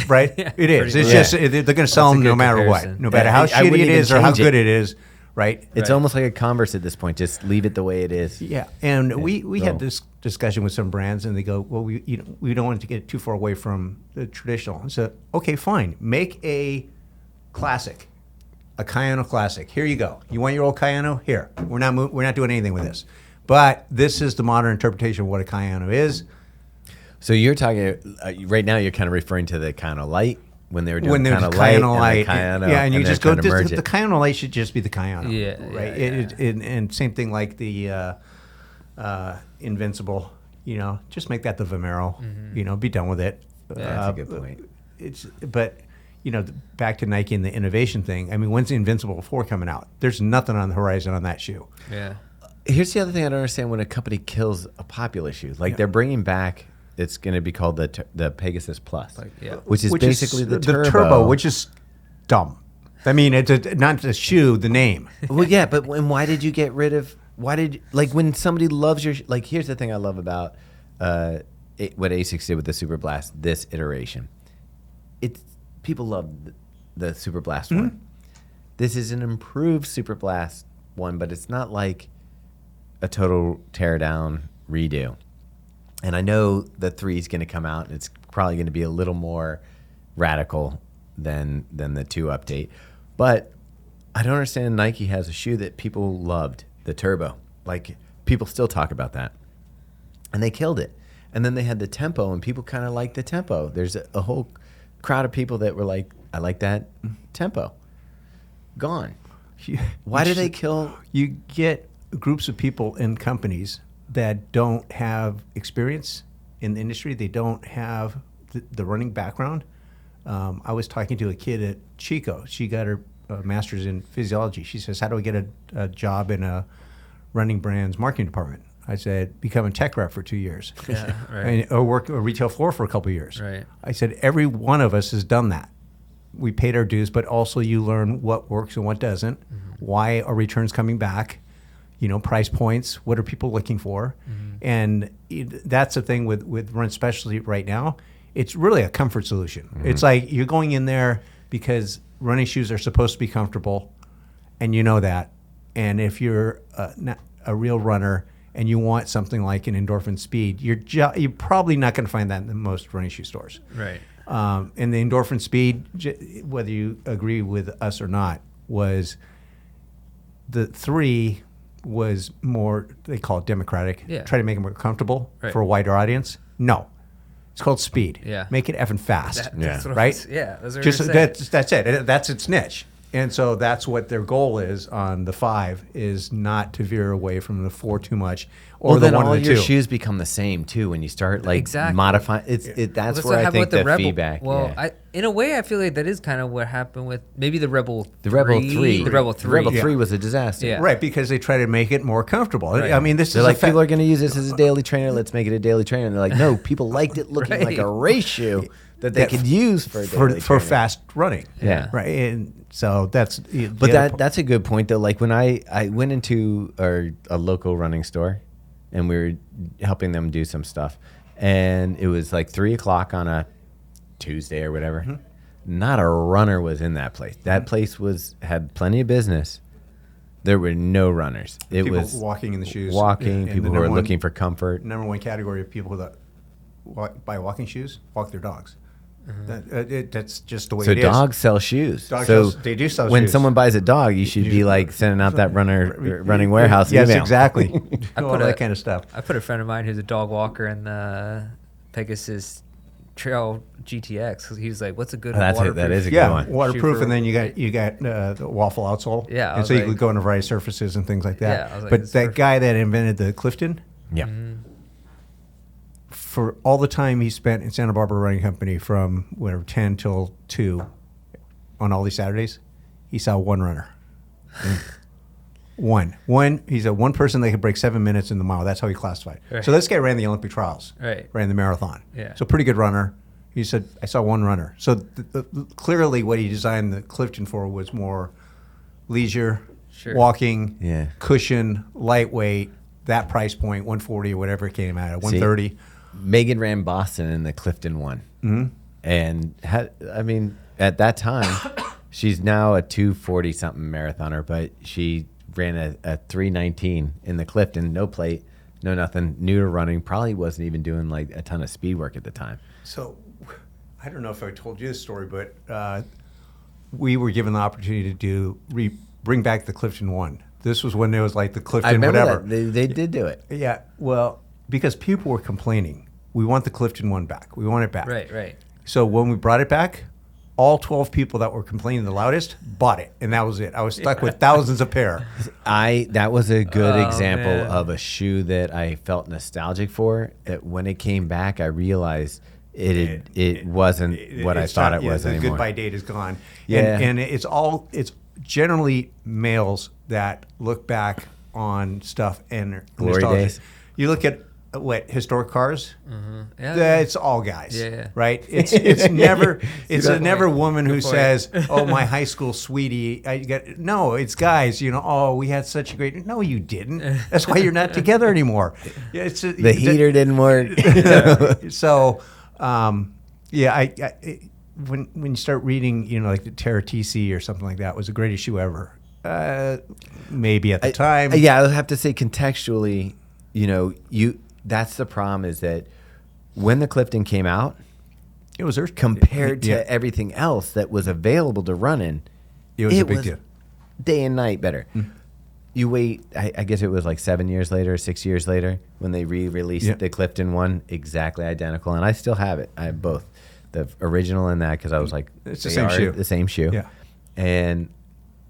Right? It is. It's much. just they're going to sell That's a them no good matter comparison. what, no matter how I shitty wouldn't it even is or how change it. good it is. Right? It's almost like a Converse at this point. Just leave it the way it is. Yeah, and we go. had this discussion with some brands, and they go, well, we don't want it to get too far away from the traditional. And so, okay, fine, make a classic, a Kayano classic. Here you go. You want your old Kayano? Here. We're not doing anything with this, but this is the modern interpretation of what a Kayano is. So you're talking right now. You're kind of referring to the Kayano Light when they were doing When Kayano there's Light, Kayano Light, and the Kayano, yeah, and you they're just go, trying to merge the it. Kayano Light should just be the Kayano, Yeah, right? yeah. And same thing like the Invincible, just make that the Vomero, be done with it. That's a good point. But back to Nike and the innovation thing. I mean, when's the Invincible 4 coming out? There's nothing on the horizon on that shoe. Yeah. Here's the other thing I don't understand: when a company kills a popular shoe, like they're bringing back, it's going to be called the Pegasus Plus, which is basically the turbo, which is dumb. I mean, it's not the shoe, the name. Well, yeah, but why did you get rid of? Why did when somebody loves your here's the thing I love about what ASICS did with the Super Blast this iteration. People love the Super Blast one. This is an improved Super Blast one, but it's not like a total tear down redo. And I know the 3 is going to come out, and it's probably going to be a little more radical than the 2 update. But I don't understand. Nike has a shoe that people loved, the Turbo. Like, people still talk about that. And they killed it. And then they had the Tempo, and people kind of like the Tempo. There's a whole crowd of people that were like, I like that Tempo. Gone. Why do they kill? You get groups of people and companies that don't have experience in the industry. They don't have the running background. I was talking to a kid at Chico. She got her master's in physiology. She says, how do I get a job in a running brand's marketing department? I said, become a tech rep for 2 years. Yeah, right. Or work a retail floor for a couple of years. Right. I said, every one of us has done that. We paid our dues, but also you learn what works and what doesn't. Why are returns coming back? Price points. What are people looking for? And that's the thing with Run Specialty right now. It's really a comfort solution. It's like you're going in there because running shoes are supposed to be comfortable, and you know that. And if you're not a real runner and you want something like an Endorphin Speed, you're probably not going to find that in the most running shoe stores. Right. And the Endorphin Speed, whether you agree with us or not, was the 3 was more, they call it democratic. Yeah. Try to make it more comfortable Right. for a wider audience. No. It's called Speed. Yeah. make it effing fast. That's what Right? those are Just that's it. That's its niche. And so that's what their goal is on the 5, is not to veer away from the 4 too much, or the then 1 all and the your 2. shoes become the same too when you start like Exactly. modifying. That's where I think the Rebel, feedback. Well, yeah. in a way, I feel like that is kind of what happened with maybe the Rebel. The Rebel 3. The Rebel 3. The Rebel 3 was a disaster. Yeah. Right, because they try to make it more comfortable. Right. I mean, this They're is like, people are going to use this as a daily trainer. Let's make it a daily trainer. And they're like, no, people liked it looking Right. like a race shoe that they could use for a daily for trainer. fast running. Yeah. Right. And so that's But that's a good point though. Like when I went into a local running store, and we were helping them do some stuff, and it was like 3:00 on a Tuesday or whatever. Mm-hmm. Not a runner was in that place. That place had plenty of business. There were no runners. It people was walking in the shoes. walking. And People the who were number looking for comfort. Number one category of people that buy walking shoes, walk their dogs. That's just the way So it is. dogs sell shoes. They do sell when shoes. someone buys a dog, you should be like sending out that running warehouse Yes, email. exactly. I All put that kind of stuff. I put a friend of mine who's a dog walker in the Pegasus Trail GTX. 'Cause he was like, "What's a good That waterproof?" is a good Yeah, one. waterproof, Shoe and for- then you got the waffle outsole. Yeah, I and was so you like- could go on a variety of surfaces and things like that. Yeah, I was like, but it's that perfect. guy that invented the Clifton, Yeah. for all the time he spent in Santa Barbara Running Company from whatever 10 till 2 on all these Saturdays, he saw one runner. One. He said one person that could break 7 minutes in the mile. That's how he classified. Right. So this guy ran the Olympic trials. Right. Ran the marathon. Yeah. So pretty good runner. He said, I saw one runner. So clearly what he designed the Clifton for was more leisure, Sure. walking, Yeah. cushion, lightweight, that price point, 140 or whatever it came out at, 130. Megan ran Boston in the Clifton one. Mm-hmm. And at that time, she's now a 240-something marathoner, but she ran a 319 in the Clifton, no plate, no nothing, new to running, probably wasn't even doing like a ton of speed work at the time. So I don't know if I told you this story, but we were given the opportunity to bring back the Clifton one. This was when there was like the Clifton I remember whatever. that. They did do it. Yeah, well, because people were complaining. We want the Clifton one back. We want it back. Right. So when we brought it back, all 12 people that were complaining the loudest bought it, and that was it. I was stuck with thousands of pair. That was a good Oh, example man. of a shoe that I felt nostalgic for. When it came back, I realized it wasn't what I thought it was the anymore. goodbye date is gone. Yeah. And it's generally males that look back on stuff and are Glory nostalgic. days. You look at historic cars. Yeah. It's all guys, Yeah. right? It's never Good never a point. woman who Good point. says, "Oh, my high school sweetie." No, it's guys. Oh, we had such a great. No, you didn't. That's why you're not together anymore. The heater didn't work. So, when you start reading, like the Terra TC or something like that was the greatest shoe ever. Maybe at the time. Yeah, I would have to say contextually, that's the problem is that when the Clifton came out, it was earth compared to everything else that was available to run in, It was a big deal. Day and night better. You wait, I guess it was like 7 years later, 6 years later, when they re-released the Clifton one, exactly identical. And I still have it. I have both. The original and that, because I was like, it's the same shoe. The same shoe. Yeah. And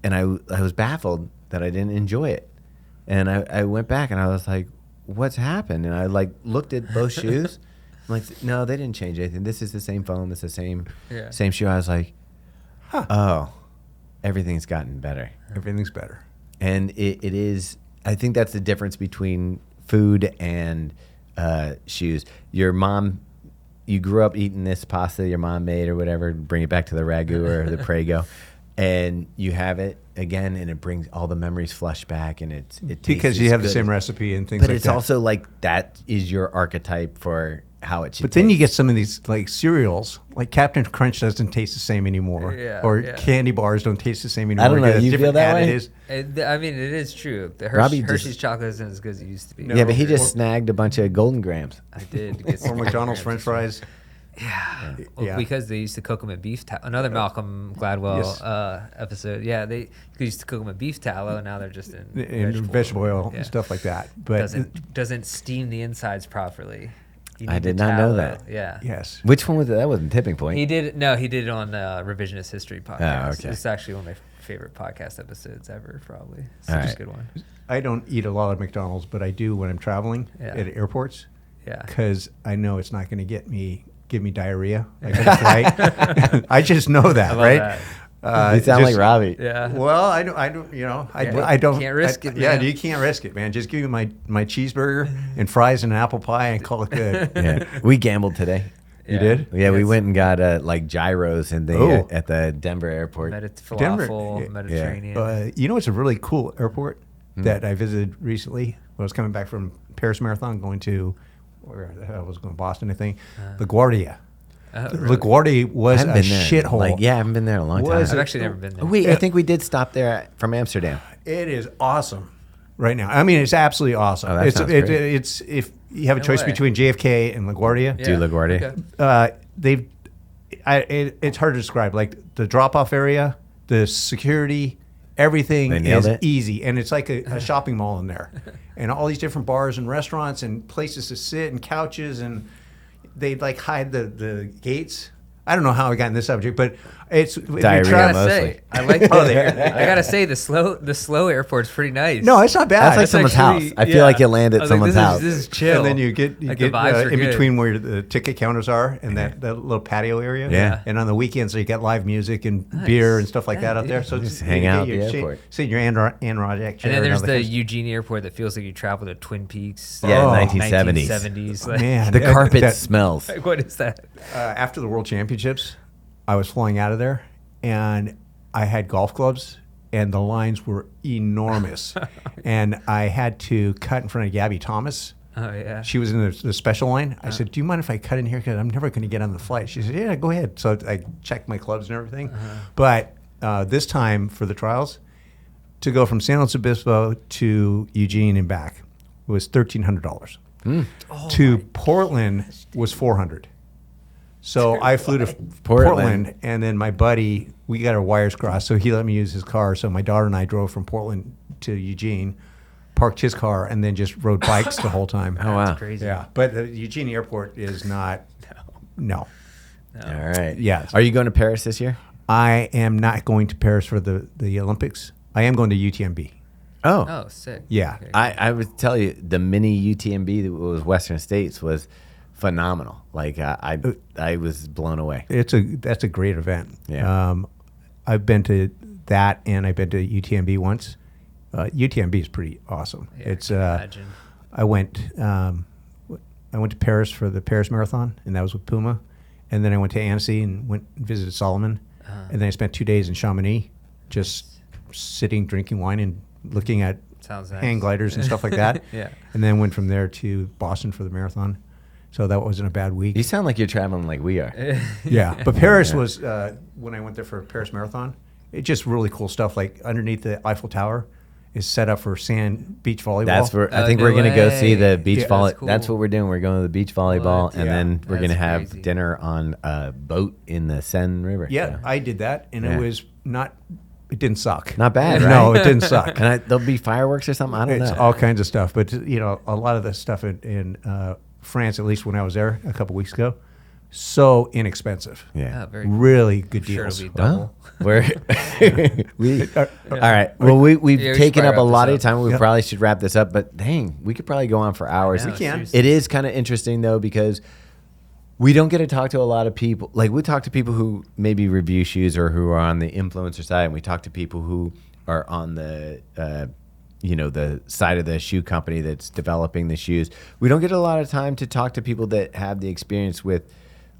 I was baffled that I didn't enjoy it. And I went back and I was like, what's happened? And I looked at both shoes. I'm like, no, they didn't change anything. This is the same foam. It's the same shoe. I was like, oh, everything's gotten better. Everything's better. And it is, I think that's the difference between food and shoes. Your mom, you grew up eating this pasta your mom made or whatever, bring it back to the ragu or the Prego, and you have it again, and it brings all the memories flush back, and it tastes Because you as have the good same as- recipe and things But like it's that. also like that is your archetype for how it should But then you taste. get some of these like cereals, like Captain Crunch doesn't taste the same anymore, Yeah, or yeah. candy bars don't taste the same anymore. I don't know, Get you feel different that way? additives. I mean, it is true. The Robbie just- Hershey's chocolate isn't as good as it used to be. No. Yeah, but he just Or- snagged a bunch of Golden Grams. I did. Get Or some McDonald's French grams. fries. Well, Yeah. because they used to cook them in beef tallow. Another Malcolm Gladwell Yes. episode. Yeah, they used to cook them in beef tallow, and now they're just in And vegetable oil Yeah. and stuff like that. But Doesn't steam the insides properly. You I need did the not know tallow. that. Yeah. yes, Which one was it? That wasn't Tipping Point. He did it on Revisionist History podcast. okay. It's actually one of my favorite podcast episodes ever, probably. All Such a right. good one. I don't eat a lot of McDonald's, but I do when I'm traveling at airports. Yeah. Because I know it's not going to give me diarrhea like on a flight. I just know that, I love right? that. You sound like Robbie. Yeah. Well, I don't, you know, Yeah, I don't. can't risk it, Yeah, man. you can't risk it, man. Just give me my cheeseburger and fries and an apple pie and call it good. Yeah, we gambled today. You did? Yeah, we Yes. went and got like gyros and Oh. at the Denver airport. Denver, Falafel, yeah. Mediterranean. You know, it's a really cool airport that I visited recently. When I was coming back from Paris Marathon, going to where the hell was going to Boston, I think. LaGuardia. Really? LaGuardia was I a haven't been there. shithole. Like, yeah, I haven't been there in a long time. Was I've it- actually never been there. Wait, I think we did stop there from Amsterdam. It is awesome right now. I mean, it's absolutely awesome. Oh, that sounds great. It's if you have a No choice way. between JFK and LaGuardia, Yeah. To LaGuardia. Okay. it's hard to describe. Like the drop-off area, the security, everything They nailed is it? easy, and it's like a shopping mall in there, and all these different bars and restaurants and places to sit and couches, and they like hide the gates. I don't know how I got in this subject, but it's if you Diarrhea I travel- gotta mostly. say, I like. Oh, there. I gotta say, the slow airport's pretty nice. No, it's not bad. That's like someone's actually- house. I feel like you land I at was like, someone's this house. This is chill. And then you get Like, the vibes are in good. between where the ticket counters are and that little patio area. Yeah. And on the weekends, so you get live music and beer and stuff like that out there. So Just you hang get out at your the cha- airport. sit in your Adirondack chair. And then there's all that the kind of Eugene Airport that feels like you travel to Twin Peaks. Yeah, Oh. 1970s. 1970s. stuff. Like, Man, The carpet that- smells. like, what is that? after the World Championships, I was flying out of there, and I had golf clubs, and the lines were enormous, and I had to cut in front of Gabby Thomas. Oh yeah. She was in the special line. I said, "Do you mind if I cut in here? Because I'm never going to get on the flight." She said, "Yeah, go ahead." So I checked my clubs and everything. But this time for the trials, to go from San Luis Obispo to Eugene and back was $1,300. To Portland was $400. So I flew to Portland, and then my buddy, we got our wires crossed, so he let me use his car. So my daughter and I drove from Portland to Eugene, parked his car, and then just rode bikes the whole time. Oh, wow. That's crazy. Yeah, but the Eugene Airport is not. No. All right. Yeah. Are you going to Paris this year? I am not going to Paris for the Olympics. I am going to UTMB. Oh. Oh, sick. Yeah. Okay. I would tell you the mini UTMB that was Western States was phenomenal. Like I was blown away. That's a great event. Yeah. I've been to that, and I've been to UTMB once. UTMB is pretty awesome. Yeah, It's I can imagine. I went to Paris for the Paris Marathon, and that was with Puma, and then I went to Annecy and went and visited Solomon, and then I spent 2 days in Chamonix, just sitting, drinking wine, and looking at Sounds nice. hang gliders and stuff like that. Yeah. And then went from there to Boston for the marathon. So that wasn't a bad week. You sound like you're traveling like we are. Yeah, but Paris was when I went there for Paris Marathon. It's just really cool stuff. Like underneath the Eiffel Tower is set up for beach volleyball. That's where I Oh, think no we're gonna go see the way. beach Yeah, volley. that's cool. That's what we're doing. We're going to the beach volleyball, What? and Yeah. then we're That's gonna have crazy. dinner on a boat in the Seine River. Yeah, So, I did that, and Yeah. it was not. It didn't suck. not bad, right? No, it didn't suck. And there'll be fireworks or something. I don't It's know. all kinds of stuff, but you know, a lot of the stuff in France, at least when I was there a couple weeks ago, so inexpensive. Yeah. Oh, very Really good Sure deals. it'll be double. Well, all right. Well, we've Yeah, we should taken up a probably lot wrap of this time. We Yep. probably should wrap this up. But dang, we could probably go on for hours. I know, We can. seriously. It is kind of interesting though, because we don't get to talk to a lot of people. Like we talk to people who maybe review shoes or who are on the influencer side, and we talk to people who are on the the side of the shoe company that's developing the shoes. We don't get a lot of time to talk to people that have the experience with,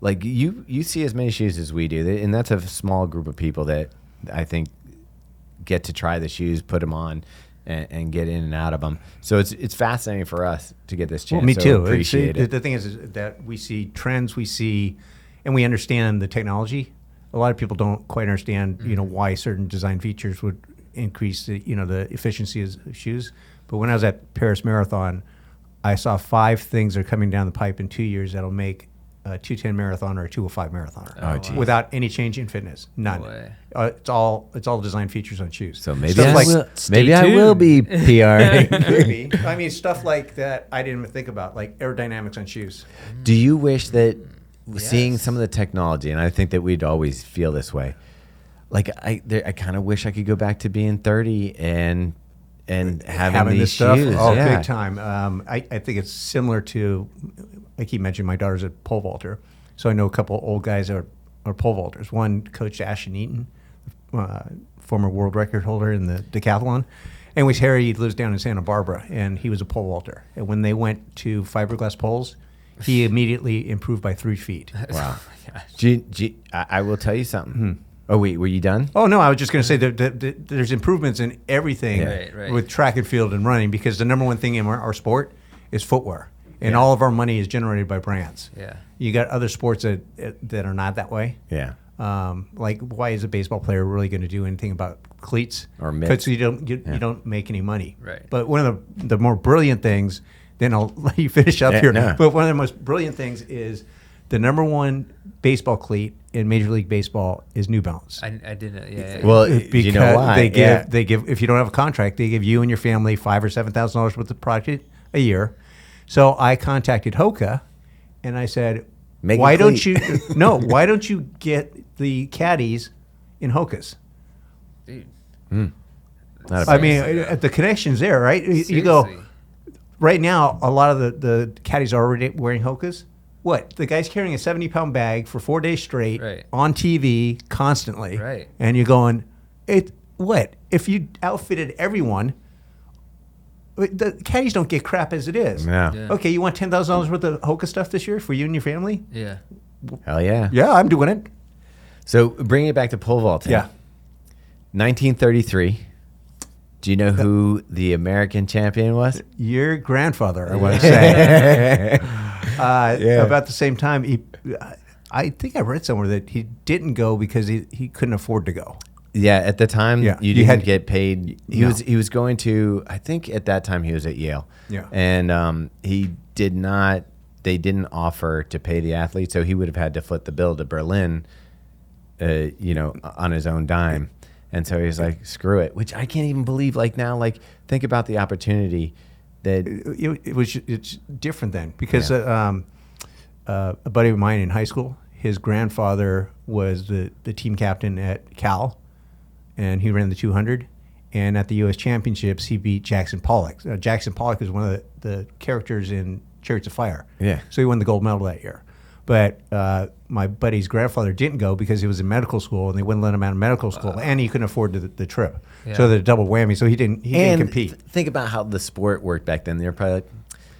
like you see as many shoes as we do, and that's a small group of people that I think get to try the shoes, put them on, and get in and out of them. So it's fascinating for us to get this chance. Well, me So too. Appreciate it. The thing is that we see trends, and we understand the technology. A lot of people don't quite understand, why certain design features would increase the efficiency of shoes. But when I was at Paris Marathon, I saw 5 things that are coming down the pipe in 2 years that'll make a 210 marathon or a 205 marathoner Oh, geez. without any change in fitness. None. No way. It's all design features on shoes. So maybe Stuff I like- will. Stay Maybe I will be PR. Maybe. I mean, stuff like that I didn't even think about, like aerodynamics on shoes. Do you wish that seeing Yes. some of the technology, and I think that we'd always feel this way, like I kind of wish I could go back to being 30 and having these this stuff. shoes. Oh, yeah. big time. I think it's similar to, I keep mentioning my daughter's a pole vaulter. So I know a couple old guys are pole vaulters. One coached Ashton Eaton, former world record holder in the decathlon. And with Harry, he lives down in Santa Barbara, and he was a pole vaulter. And when they went to fiberglass poles, he immediately improved by 3 feet. Wow. Oh my gosh. I will tell you something. Oh, wait, were you done? Oh, no, I was just going to say that there's improvements in everything Right. with track and field and running, because the number one thing in our sport is footwear. And all of our money is generated by brands. Yeah. You got other sports that are not that way. Yeah. Like, why is a baseball player really going to do anything about cleats Or mitts? Because you don't make any money. Right. But one of the more brilliant things, then I'll let you finish up Yeah, here. no. But one of the most brilliant things is the number one baseball cleat in Major League Baseball is New Balance. I didn't. Yeah. Well, Because you know why? they give if you don't have a contract, they give you and your family $5,000 or $7,000 worth of product a year. So I contacted Hoka, and I said, Make why a don't cleat. you why don't you get the caddies in Hokas? Dude. Not a I bad- mean, the connection's there, right? You go Seriously. right now. A lot of the caddies are already wearing Hokas. What, the guy's carrying a 70-pound bag for 4 days straight Right. on TV constantly, Right. And you're going, what if you outfitted everyone? The caddies don't get crap as it is. No. Yeah. Okay, you want $10,000 worth of Hoka stuff this year for you and your family? Yeah. Hell yeah. Yeah, I'm doing it. So bringing it back to pole vaulting. Yeah. 1933. Do you know who the American champion was? Your grandfather, I want to say. Yeah. About the same time, I think I read somewhere that he didn't go because he couldn't afford to go. Yeah, at the time Yeah. you You didn't had- get paid. No. He was going to, I think at that time he was at Yale. Yeah. And he did not, they didn't offer to pay the athlete, so he would have had to foot the bill to Berlin, on his own dime. And so he was like, screw it, which I can't even believe. Like now, like think about the opportunity that, It's different then because Yeah. a buddy of mine in high school, his grandfather was the team captain at Cal, and he ran the 200. And at the U.S. Championships, he beat Jackson Pollock. Jackson Pollock is one of the characters in Chariots of Fire. Yeah. So he won the gold medal that year. But my buddy's grandfather didn't go because he was in medical school, and they wouldn't let him out of medical school, and he couldn't afford the trip. Yeah. So the double whammy. So he didn't compete. Think about how the sport worked back then. They're probably like,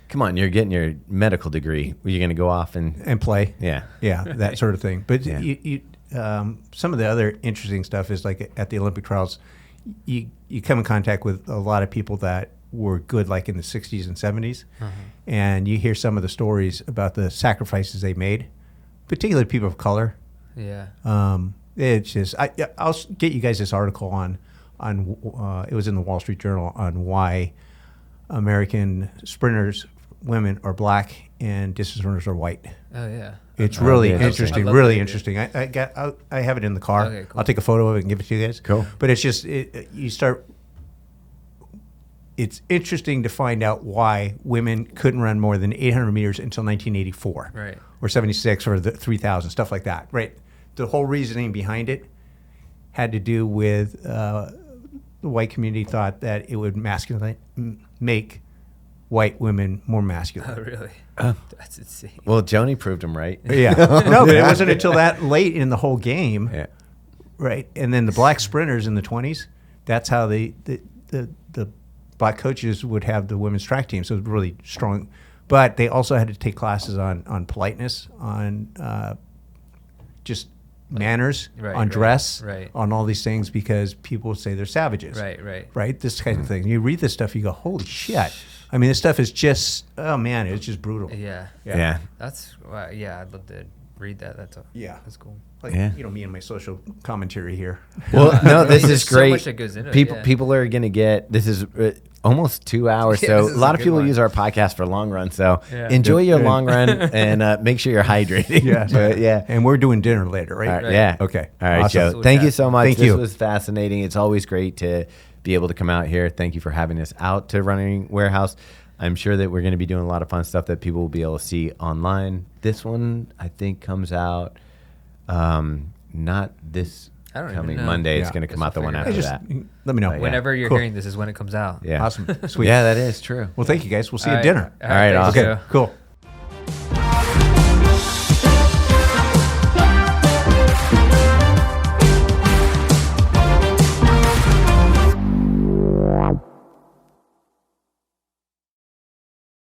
come on, you're getting your medical degree. You're going to go off and play. Yeah. Yeah, that sort of thing. But Yeah. some of the other interesting stuff is like at the Olympic trials, you come in contact with a lot of people that were good like in the 60s and 70s. And you hear some of the stories about the sacrifices they made, particularly people of color. Yeah. It's just, I'll get you guys this article on it was in the Wall Street Journal on why American sprinters, women are black and distance runners are white. Oh yeah. It's Oh, really yeah. interesting, I love really that interesting. I have it in the car. Okay, cool. I'll take a photo of it and give it to you guys. Cool. But it's just it's interesting to find out why women couldn't run more than 800 meters until 1984, Right. or 76, or the 3,000, stuff like that. Right. The whole reasoning behind it had to do with the white community thought that it would make white women more masculine. Oh really? That's insane. well, Joni proved him right. Yeah. No, but it wasn't until that late in the whole game, Yeah. right? And then the black sprinters in the 20s, that's how the black coaches would have the women's track team. So it was really strong. But they also had to take classes on politeness, on just manners, Right, on right, dress, right. on all these things, because people would say they're savages. Right. Right? This kind of thing. You read this stuff, you go, holy shit. I mean, this stuff is just, oh man, it's just brutal. Yeah. Yeah. That's wow, yeah. I'd love to read that. Yeah. That's cool. Like, Yeah. me and my social commentary here. Well, no, this There's is so great. much that goes into it, people yeah. people are going to get, this is almost 2 hours. Yeah, So this a is lot a of good people one. use our podcast for long run. So Yeah. enjoy your Yeah. long run and make sure you're hydrating. Yeah. But, yeah. And we're doing dinner later, right? All right, Right. yeah. Okay. All right, Awesome. Joe. Thank you so much. Thank this you. was fascinating. It's always great to be able to come out here. Thank you for having us out to Running Warehouse. I'm sure that we're going to be doing a lot of fun stuff that people will be able to see online. This one, I think, comes out not this I don't even coming know. Monday. It's Yeah. going to come Guess out the we'll one figure after it that. Let me know. Yeah. Whenever you're Cool. hearing this is when it comes out. Yeah. Awesome. Sweet. Yeah, that is true. Well, thank you guys. We'll see you All at right. dinner. All right, thanks, awesome. Joe. Okay, cool.